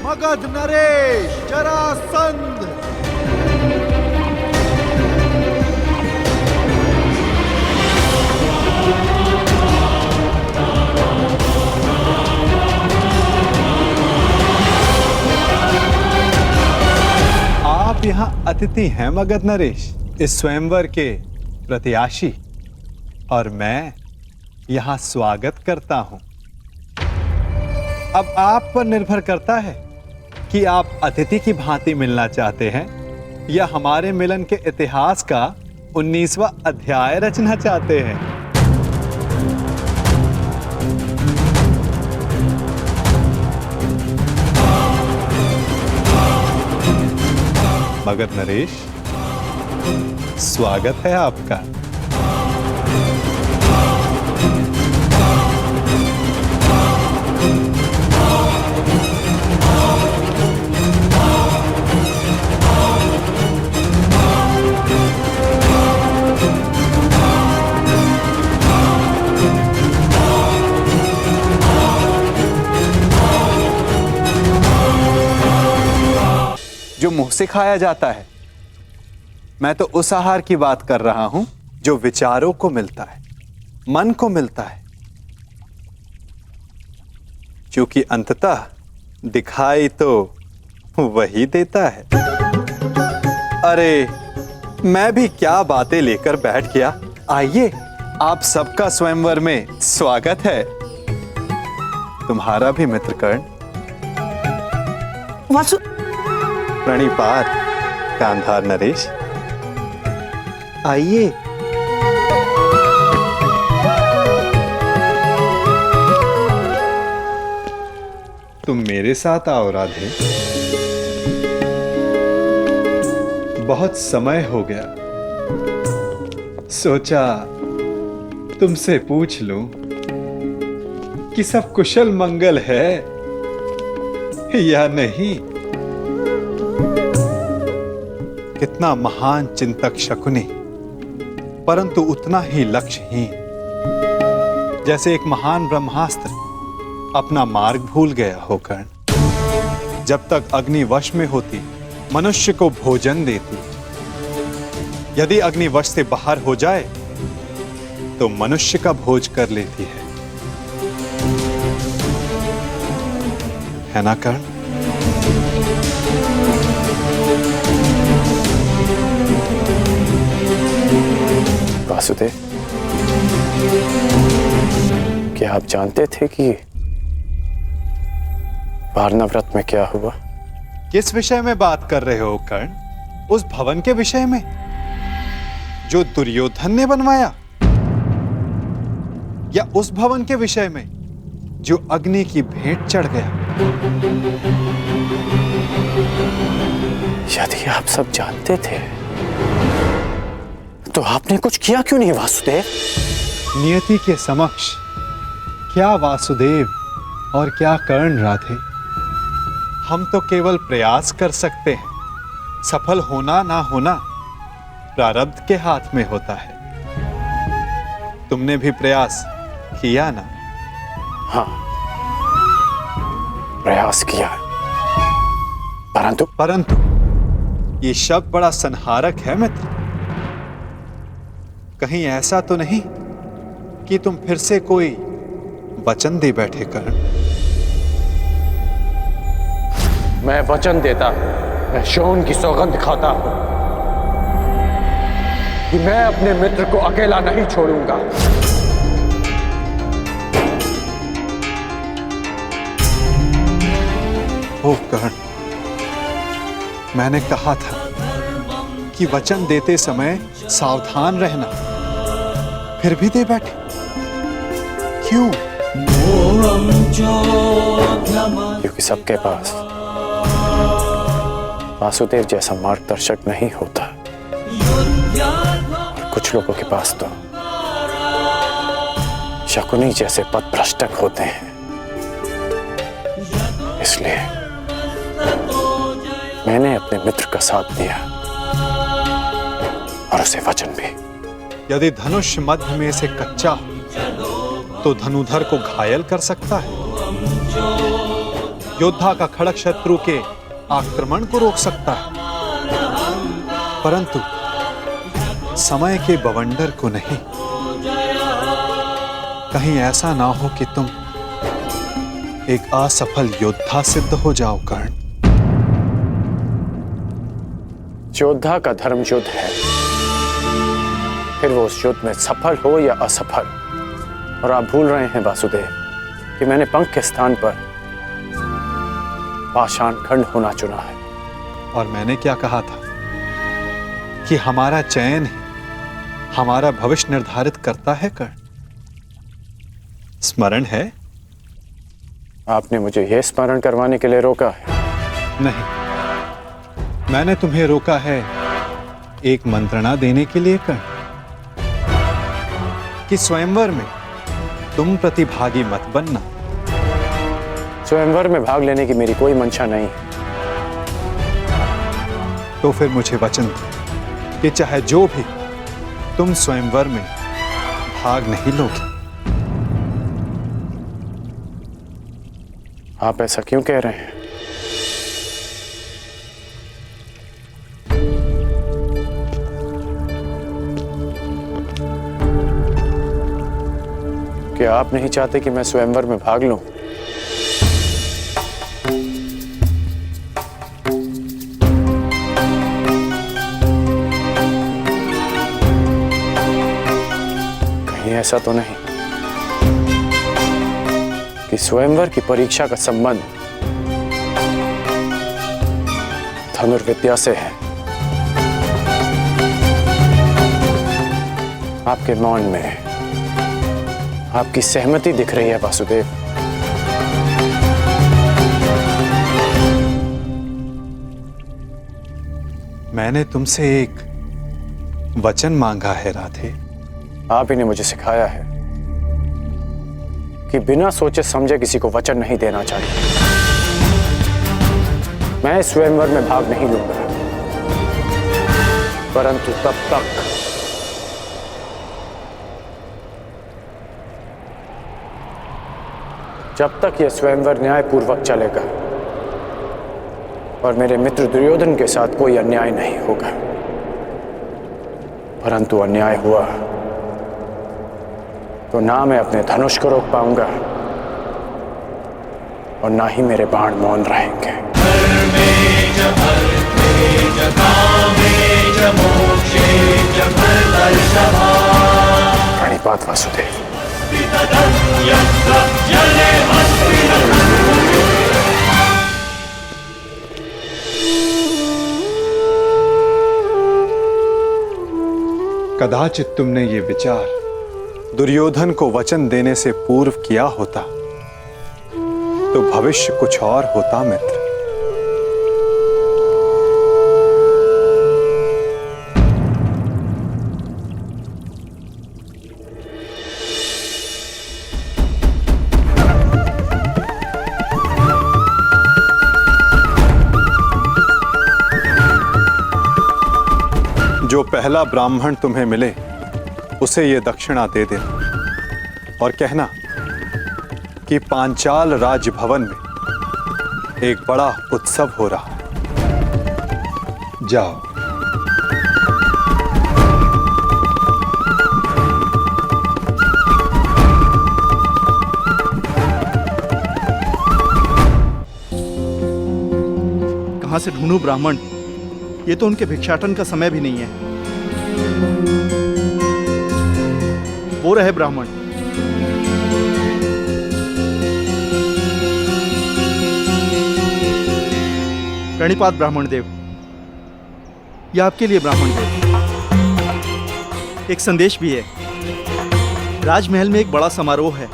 मगध नरेश जरासंध। आप यहाँ अतिथि हैं मगध नरेश, इस स्वयंवर के प्रत्याशी, और मैं यहाँ स्वागत करता हूँ। अब आप पर निर्भर करता है कि आप अतिथि की भांति मिलना चाहते हैं या हमारे मिलन के इतिहास का 19वां अध्याय रचना चाहते हैं। मगर नरेश, स्वागत है आपका। जो मुंह से खाया जाता है, मैं तो उस आहार की बात कर रहा हूं जो विचारों को मिलता है, मन को मिलता है, क्योंकि अंततः दिखाई तो वही देता है। अरे मैं भी क्या बातें लेकर बैठ गया। आइए, आप सबका स्वयंवर में स्वागत है। तुम्हारा भी मित्र कर्ण। वासु, प्रणिपात कांधार नरेश, आइए। तुम मेरे साथ आओ राधे। बहुत समय हो गया, सोचा तुमसे पूछ लूं कि सब कुशल मंगल है या नहीं। कितना महान चिंतक शकुनी, परंतु उतना ही लक्ष्यहीन, जैसे एक महान ब्रह्मास्त्र अपना मार्ग भूल गया हो कर्ण। जब तक अग्नि वश में होती, मनुष्य को भोजन देती। यदि अग्नि वश से बाहर हो जाए तो मनुष्य का भोज कर लेती है ना कर्ण? वासुदेव, क्या आप जानते थे कि वारणा व्रत में क्या हुआ? किस विषय में बात कर रहे हो कर्ण? उस भवन के विषय में जो दुर्योधन ने बनवाया, या उस भवन के विषय में जो अग्नि की भेंट चढ़ गया? यदि आप सब जानते थे तो आपने कुछ किया क्यों नहीं वासुदेव? नियति के समक्ष क्या वासुदेव और क्या कर्ण राधे। हम तो केवल प्रयास कर सकते हैं। सफल होना ना होना प्रारब्ध के हाथ में होता है। तुमने भी प्रयास किया ना? हाँ, प्रयास किया, परंतु ये शब्द बड़ा संहारक है मित्र। कहीं ऐसा तो नहीं कि तुम फिर से कोई वचन दे बैठे कर्ण? मैं वचन देता हूं, मैं शोन की सौगंध खाता हूं कि मैं अपने मित्र को अकेला नहीं छोड़ूंगा। ओ कर्ण, मैंने कहा था कि वचन देते समय सावधान रहना, फिर भी दे बैठे क्यों? क्योंकि सबके पास वासुदेव जैसा मार्गदर्शक नहीं होता। और कुछ लोगों के पास तो शकुनी जैसे पथभ्रष्टक होते हैं। इसलिए मैंने अपने मित्र का साथ दिया और उसे वचन भी। यदि धनुष मध्य में से कच्चा हो तो धनुधर को घायल कर सकता है। योद्धा का खड़ग शत्रु के आक्रमण को रोक सकता है, परंतु समय के बवंडर को नहीं। कहीं ऐसा ना हो कि तुम एक असफल योद्धा सिद्ध हो जाओ कर्ण। योद्धा का धर्म युद्ध है, फिर वो उस युद्ध में सफल हो या असफल। और आप भूल रहे हैं वासुदेव कि मैंने पंख के स्थान पर पाषाण खंड होना चुना है। और मैंने क्या कहा था कि हमारा चयन ही हमारा भविष्य निर्धारित करता है कर्ण। स्मरण है? आपने मुझे यह स्मरण करवाने के लिए रोका है? नहीं, मैंने तुम्हें रोका है एक मंत्रणा देने के लिए कर्ण, कि स्वयंवर में तुम प्रतिभागी मत बनना। स्वयंवर में भाग लेने की मेरी कोई मंशा नहीं। तो फिर मुझे वचन दो कि चाहे जो भी, तुम स्वयंवर में भाग नहीं लोगे। आप ऐसा क्यों कह रहे हैं? क्या आप नहीं चाहते कि मैं स्वयंवर में भाग लूं? कहीं ऐसा तो नहीं कि स्वयंवर की परीक्षा का संबंध धनुर्विद्या से है? आपके मौन में आपकी सहमति दिख रही है वासुदेव। मैंने तुमसे एक वचन मांगा है राधे। आप ही ने मुझे सिखाया है कि बिना सोचे समझे किसी को वचन नहीं देना चाहिए। मैं स्वयंवर में भाग नहीं लूंगा, परंतु तब तक जब तक यह स्वयंवर न्यायपूर्वक चलेगा और मेरे मित्र दुर्योधन के साथ कोई अन्याय नहीं होगा। परंतु अन्याय हुआ तो ना मैं अपने धनुष को रोक पाऊंगा और ना ही मेरे बाण मौन रहेंगे। प्रणिपात वासुदेव। कदाचित तुमने ये विचार दुर्योधन को वचन देने से पूर्व किया होता तो भविष्य कुछ और होता मित्र। जो पहला ब्राह्मण तुम्हें मिले उसे ये दक्षिणा दे देना और कहना कि पांचाल राजभवन में एक बड़ा उत्सव हो रहा है। जाओ। कहां से ढूंढूं ब्राह्मण? ये तो उनके भिक्षाटन का समय भी नहीं है। वो रहे ब्राह्मण। प्रणिपात ब्राह्मण देव। यह आपके लिए ब्राह्मण देव। एक संदेश भी है। राजमहल में एक बड़ा समारोह है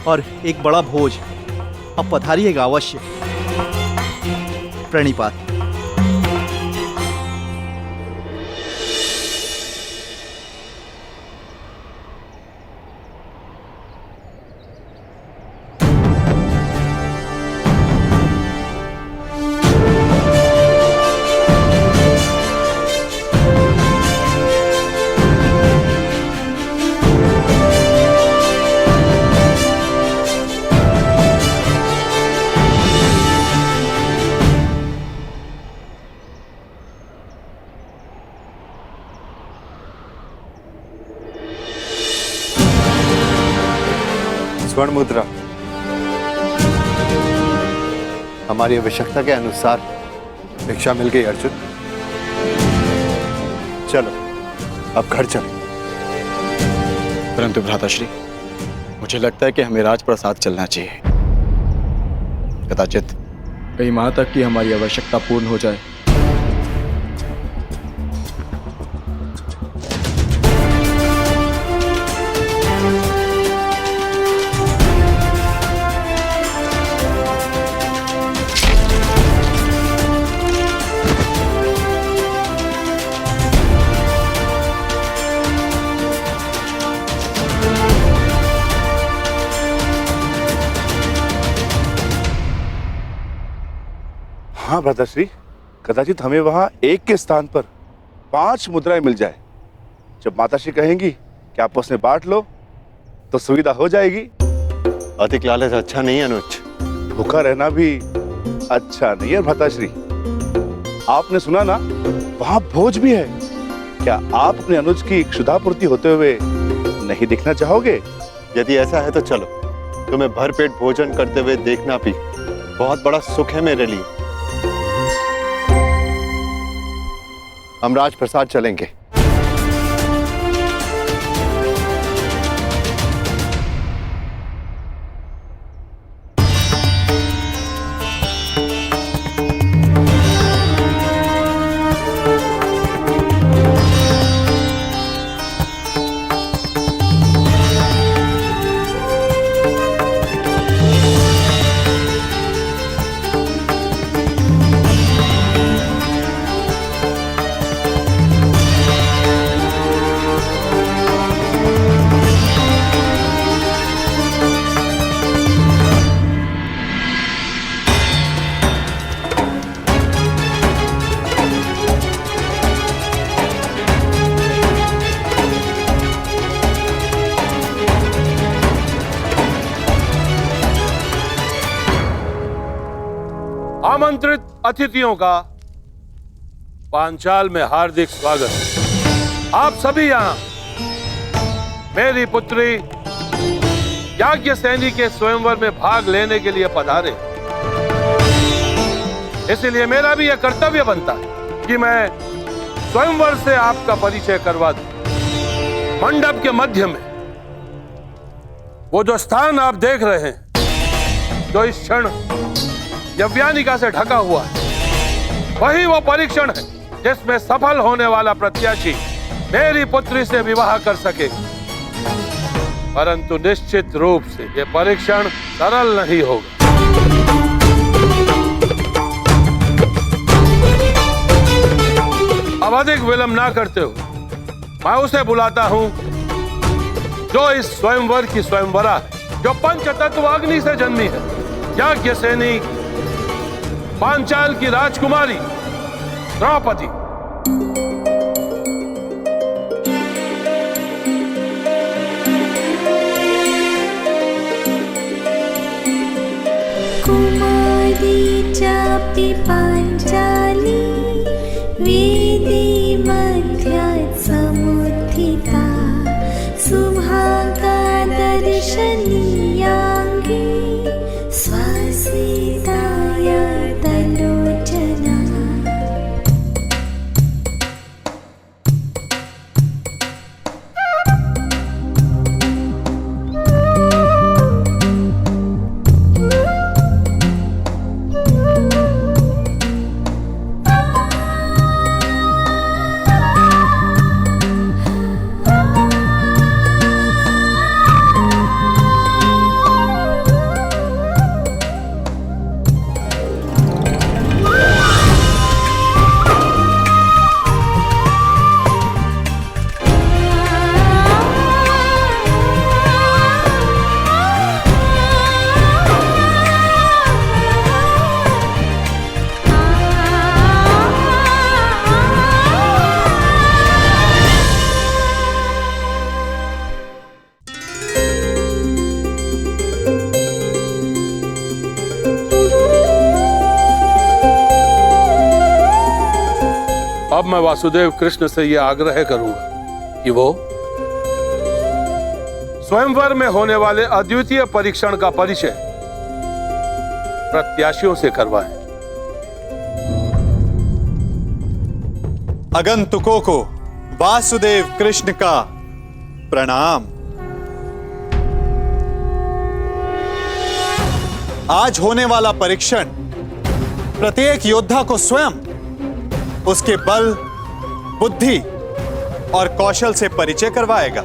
और एक बड़ा भोज। अब पधारिएगा अवश्य। प्रणिपात। स्वर्ण मुद्रा हमारी आवश्यकता के अनुसार भिक्षा मिल गई अर्जुन। चलो अब घर चलो। परंतु भ्राताश्री, मुझे लगता है कि हमें राजप्रसाद चलना चाहिए। कदाचित कई माह तक की हमारी आवश्यकता पूर्ण हो जाए। हाँ भ्राताश्री, कदाचित हमें वहां एक के स्थान पर 5 मुद्राएं मिल जाए। जब माताश्री कहेंगी कि आपस में बांट लो तो सुविधा हो जाएगी। अधिक लालच अच्छा नहीं है अनुज। भूखा रहना भी अच्छा नहीं है भ्राताश्री। आपने सुना ना, वहां भोज भी है। क्या आप अपने अनुज की क्षुधापूर्ति होते हुए नहीं देखना चाहोगे? यदि ऐसा है तो चलो, तुम्हें भरपेट भोजन करते हुए देखना भी बहुत बड़ा सुख है मेरे लिए। हम राजप्रसाद चलेंगे। आमंत्रित अतिथियों का पांचाल में हार्दिक स्वागत। आप सभी यहाँ मेरी पुत्री याज्ञसेनी के स्वयंवर में भाग लेने के लिए पधारे। इसलिए मेरा भी यह कर्तव्य बनता है कि मैं स्वयंवर से आपका परिचय करवा दूं। मंडप के मध्य में वो जो स्थान आप देख रहे हैं, जो इस क्षण यव्यानिका से ढका हुआ है, वही वो परीक्षण है जिसमें सफल होने वाला प्रत्याशी मेरी पुत्री से विवाह कर सके। परंतु निश्चित रूप से यह परीक्षण सरल नहीं होगा। अब अधिक विलंब ना करते हो, मैं उसे बुलाता हूं जो इस स्वयंवर की स्वयंवरा है, जो पंचतत्व अग्नि से जन्मी है, याज्ञसेनी पांचाल की राजकुमारी द्रौपदी। कुमारी चापि पांचाली वेदी मध्यात् समुत्थिता सुभागा दर्शनीयांगी स्वसीताय तलोचना। अब मैं वासुदेव कृष्ण से यह आग्रह करूंगा कि वो स्वयंवर में होने वाले अद्वितीय परीक्षण का परिचय प्रत्याशियों से करवाएं। आगंतुकों को वासुदेव कृष्ण का प्रणाम। आज होने वाला परीक्षण प्रत्येक योद्धा को स्वयं उसके बल, बुद्धि और कौशल से परिचय करवाएगा।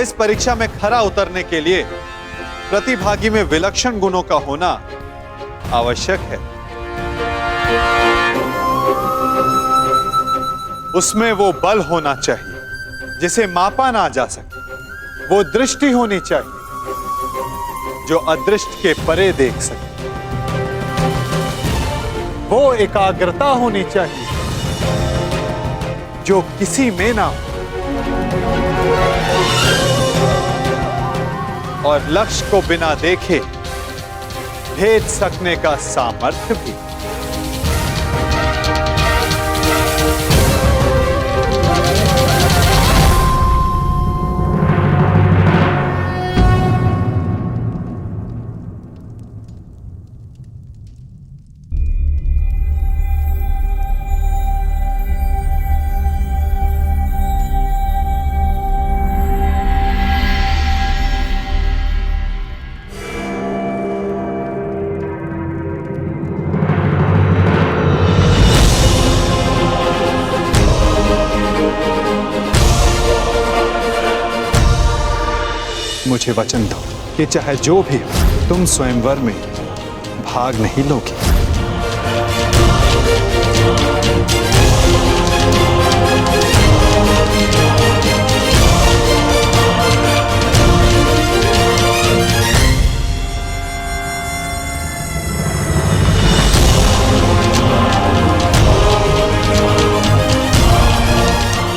इस परीक्षा में खरा उतरने के लिए प्रतिभागी में विलक्षण गुणों का होना आवश्यक है। उसमें वो बल होना चाहिए जिसे मापा ना जा सके। वो दृष्टि होनी चाहिए जो अदृष्ट के परे देख सके। वो एकाग्रता होनी चाहिए जो किसी में ना हो, और लक्ष्य को बिना देखे भेद सकने का सामर्थ्य भी। मुझे वचन दो कि चाहे जो भी हो, तुम स्वयंवर में भाग नहीं लोगे।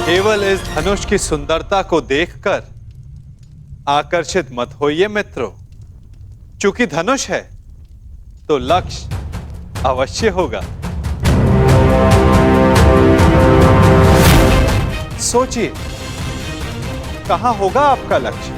केवल इस धनुष की सुंदरता को देखकर आकर्षित मत होइए मित्रों, चूंकि धनुष है तो लक्ष्य अवश्य होगा। सोचिए, कहां होगा आपका लक्ष्य?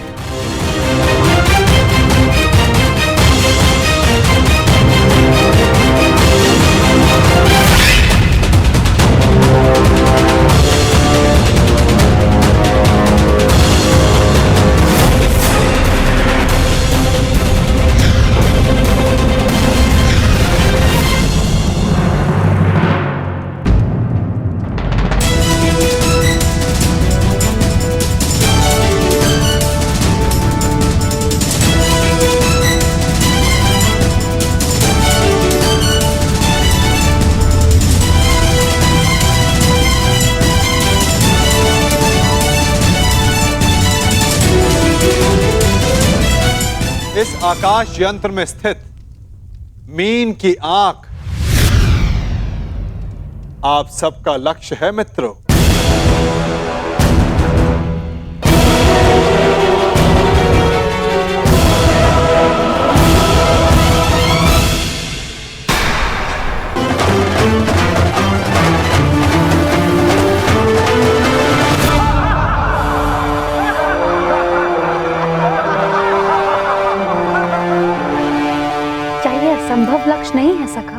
इस आकाश यंत्र में स्थित मीन की आंख आप सबका लक्ष्य है मित्रों। संभव लक्ष्य नहीं है सखा।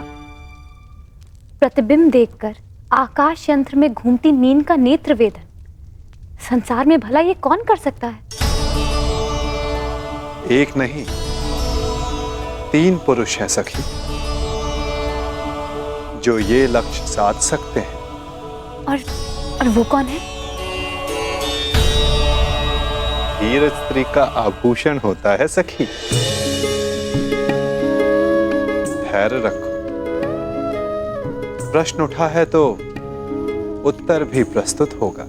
प्रतिबिंब देखकर आकाश यंत्र में घूमती मीन का नेत्र वेदन संसार में भला ये कौन कर सकता है? एक नहीं, 3 पुरुष हैं सखी, जो ये लक्ष्य साध सकते हैं। और वो कौन है? हीर स्त्री का आभूषण होता है सखी। धैर्य रखो, प्रश्न उठा है तो उत्तर भी प्रस्तुत होगा।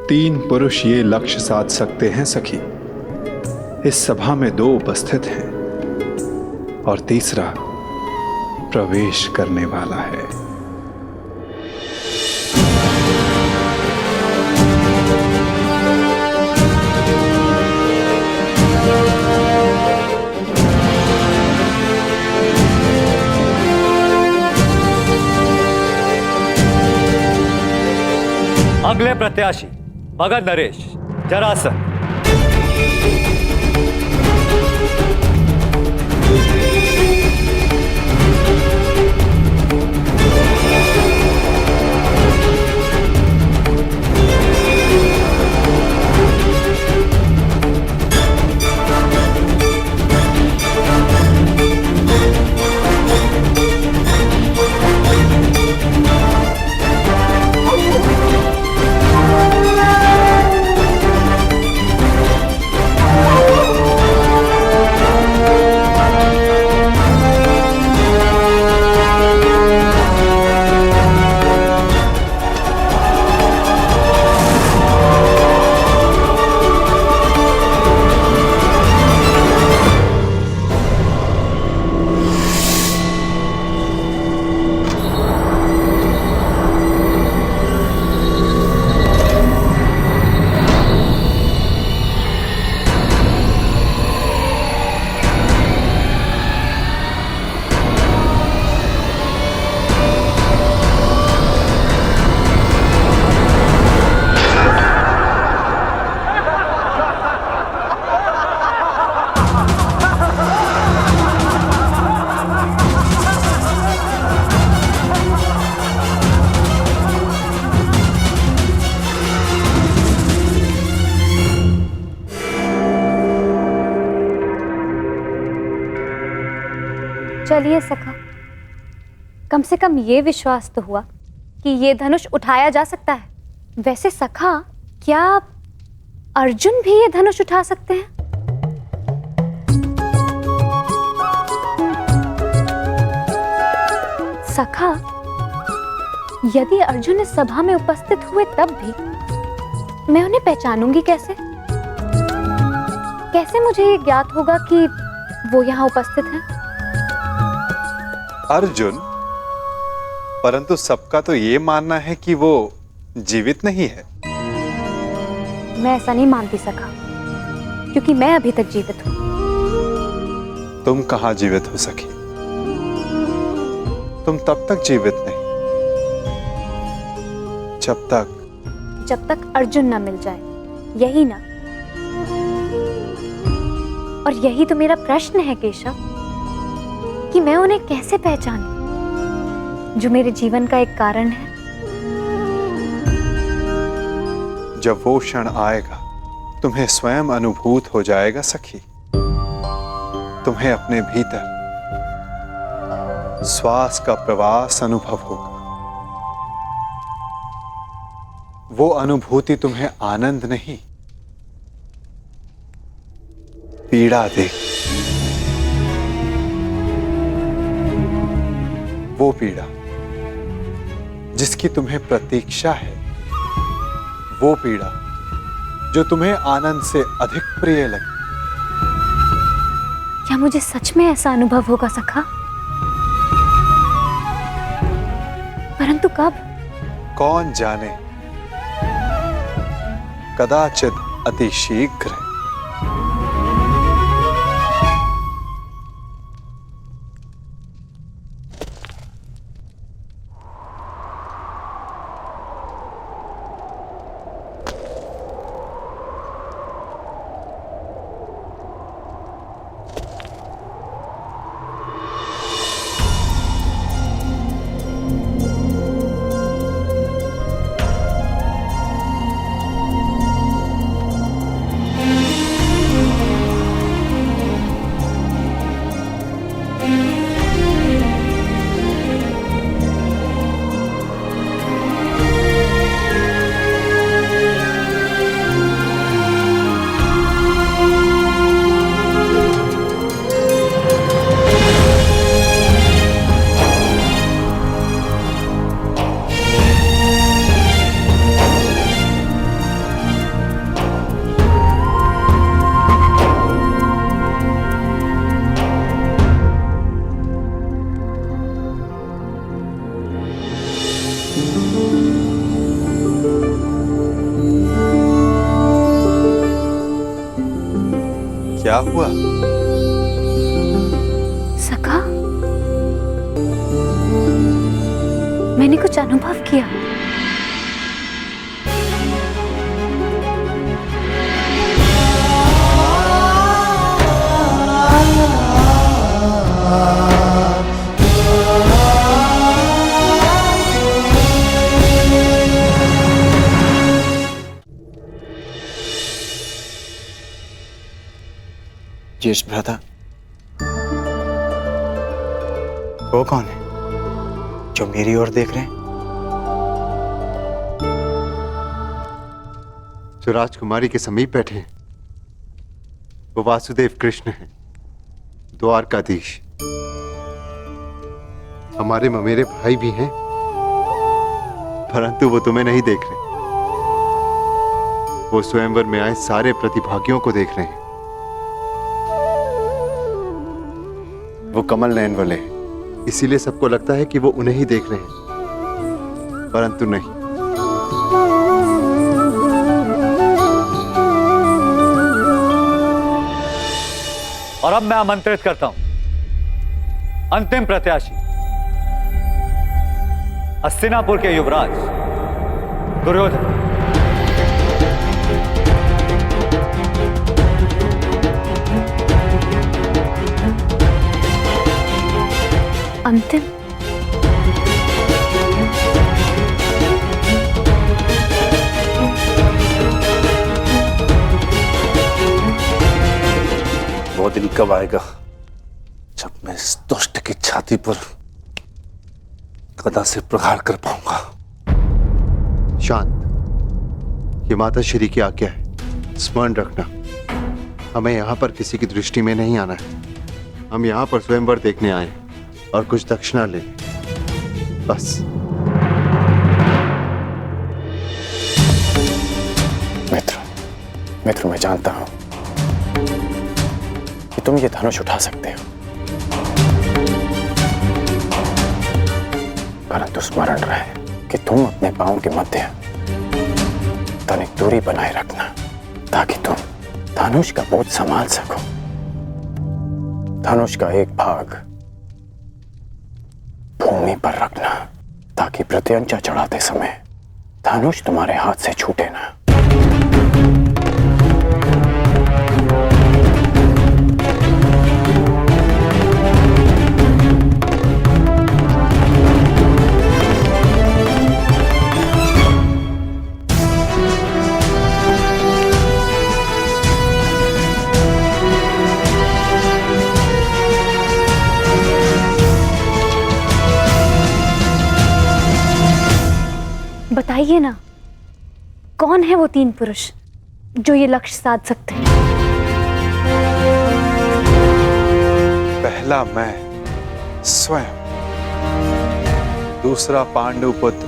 3 पुरुष ये लक्ष्य साध सकते हैं सखी। इस सभा में 2 उपस्थित हैं और तीसरा प्रवेश करने वाला है। अगले प्रत्याशी मगध नरेश जरासंध। चलिए सखा, कम से कम ये विश्वास तो हुआ कि ये धनुष उठाया जा सकता है। वैसे सखा, क्या अर्जुन भी ये धनुष उठा सकते हैं? सखा, यदि अर्जुन इस सभा में उपस्थित हुए तब भी मैं उन्हें पहचानूंगी कैसे? कैसे मुझे ये ज्ञात होगा कि वो यहाँ उपस्थित हैं? अर्जुन, परंतु सबका तो ये मानना है कि वो जीवित नहीं है। मैं ऐसा नहीं मानती सखा, क्योंकि मैं अभी तक जीवित हूं। तुम कहाँ जीवित हो सकी? तुम तब तक जीवित नहीं जब तक अर्जुन ना मिल जाए, यही ना? और यही तो मेरा प्रश्न है केशव, कि मैं उन्हें कैसे पहचानूं, जो मेरे जीवन का एक कारण है। जब वो क्षण आएगा, तुम्हें स्वयं अनुभूत हो जाएगा सखी। तुम्हें अपने भीतर श्वास का प्रवास अनुभव होगा। वो अनुभूति तुम्हें आनंद नहीं, पीड़ा देगी। वो पीड़ा जिसकी तुम्हें प्रतीक्षा है, वो पीड़ा जो तुम्हें आनंद से अधिक प्रिय लगे। क्या मुझे सच में ऐसा अनुभव होगा सखा? परंतु कब? कौन जाने, कदाचित अति शीघ्र। क्या हुआ? सखा, मैंने कुछ अनुभव किया। यश भ्राता, वो कौन है जो मेरी ओर देख रहे हैं? जो राजकुमारी के समीप बैठे हैं, वो वासुदेव कृष्ण हैं, द्वारकाधीश। हमारे ममेरे भाई भी हैं, परंतु वो तुम्हें नहीं देख रहे। वो स्वयंवर में आए सारे प्रतिभागियों को देख रहे हैं। वो कमल नयन वाले हैं, इसीलिए सबको लगता है कि वो उन्हें ही देख रहे हैं, परंतु नहीं। और अब मैं आमंत्रित करता हूं अंतिम प्रत्याशी, हस्तिनापुर के युवराज दुर्योधन। अंतिम? वो दिन कब आएगा जब मैं इस दुष्ट की छाती पर गदा से प्रहार कर पाऊंगा। शांत, ये माता श्री की आज्ञा है, स्मरण रखना। हमें यहाँ पर किसी की दृष्टि में नहीं आना है। हम यहाँ पर स्वयंवर देखने आए और कुछ दक्षिणा ले, बस। मित्र, मैं जानता हूं कि तुम ये धनुष उठा सकते हो, परंतु स्मरण रहे कि तुम अपने पांव के मध्य तनिक दूरी बनाए रखना, ताकि तुम धनुष का बोझ संभाल सको। धनुष का एक भाग भूमि पर रखना, ताकि प्रत्यंचा चढ़ाते समय धनुष तुम्हारे हाथ से छूटे ना। बताइए ना, कौन है वो 3 पुरुष जो ये लक्ष्य साध सकते हैं? पहला मैं स्वयं, दूसरा पांडु पुत्र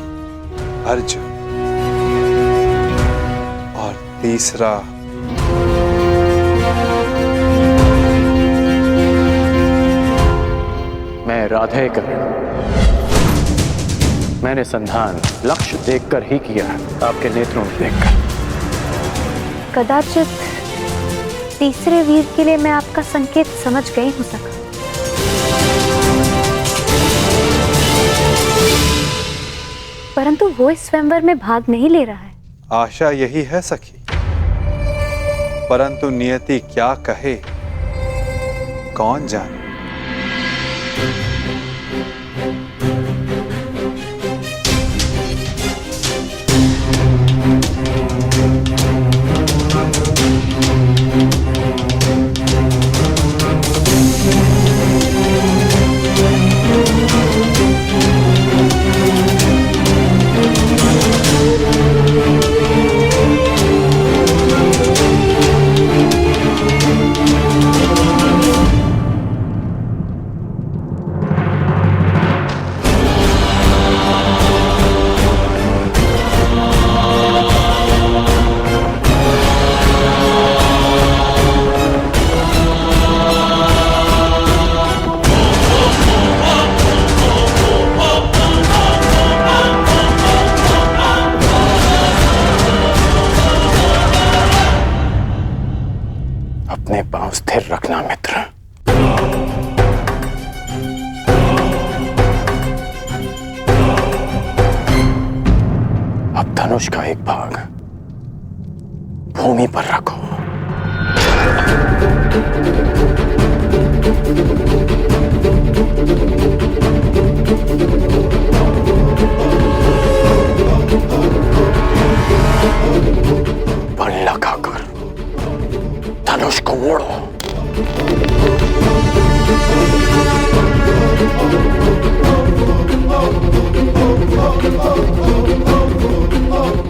अर्जुन और तीसरा मैं राधेकर। मैंने संधान लक्ष्य देखकर ही किया, आपके नेत्रों में देखकर। कदाचित तीसरे वीर के लिए मैं आपका संकेत समझ गई हो सका। परंतु वो इस स्वयंवर में भाग नहीं ले रहा है। आशा यही है सखी, परंतु नियति क्या कहे कौन जाने। अपने पांव स्थिर रखना मित्र। अब धनुष का एक भाग भूमि पर रखो। बल लगाकर धनुष को मोड़ो।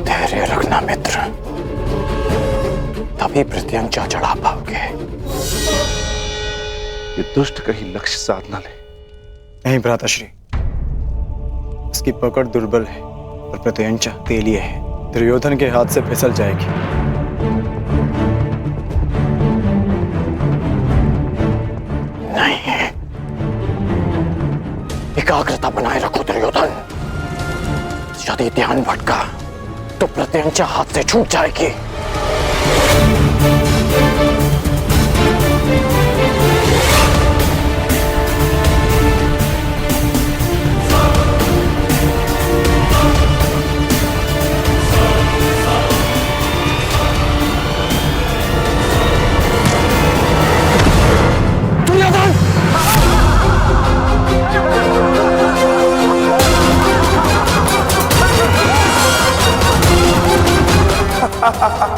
धैर्य रखना मित्र, तभी प्रत्यंचा चढ़ा पाओगे। ये दुष्ट कहीं लक्ष्य साध ना ले। नहीं भ्राताश्री, उसकी पकड़ दुर्बल है और प्रत्यंचा तेलीय है, दुर्योधन के हाथ से फिसल जाएगी। नहीं, एकाग्रता बनाए रखो दुर्योधन। यदि ध्यान भटका तो प्रत्यंचा हाथ से छूट जाएगी। Ha ha ha!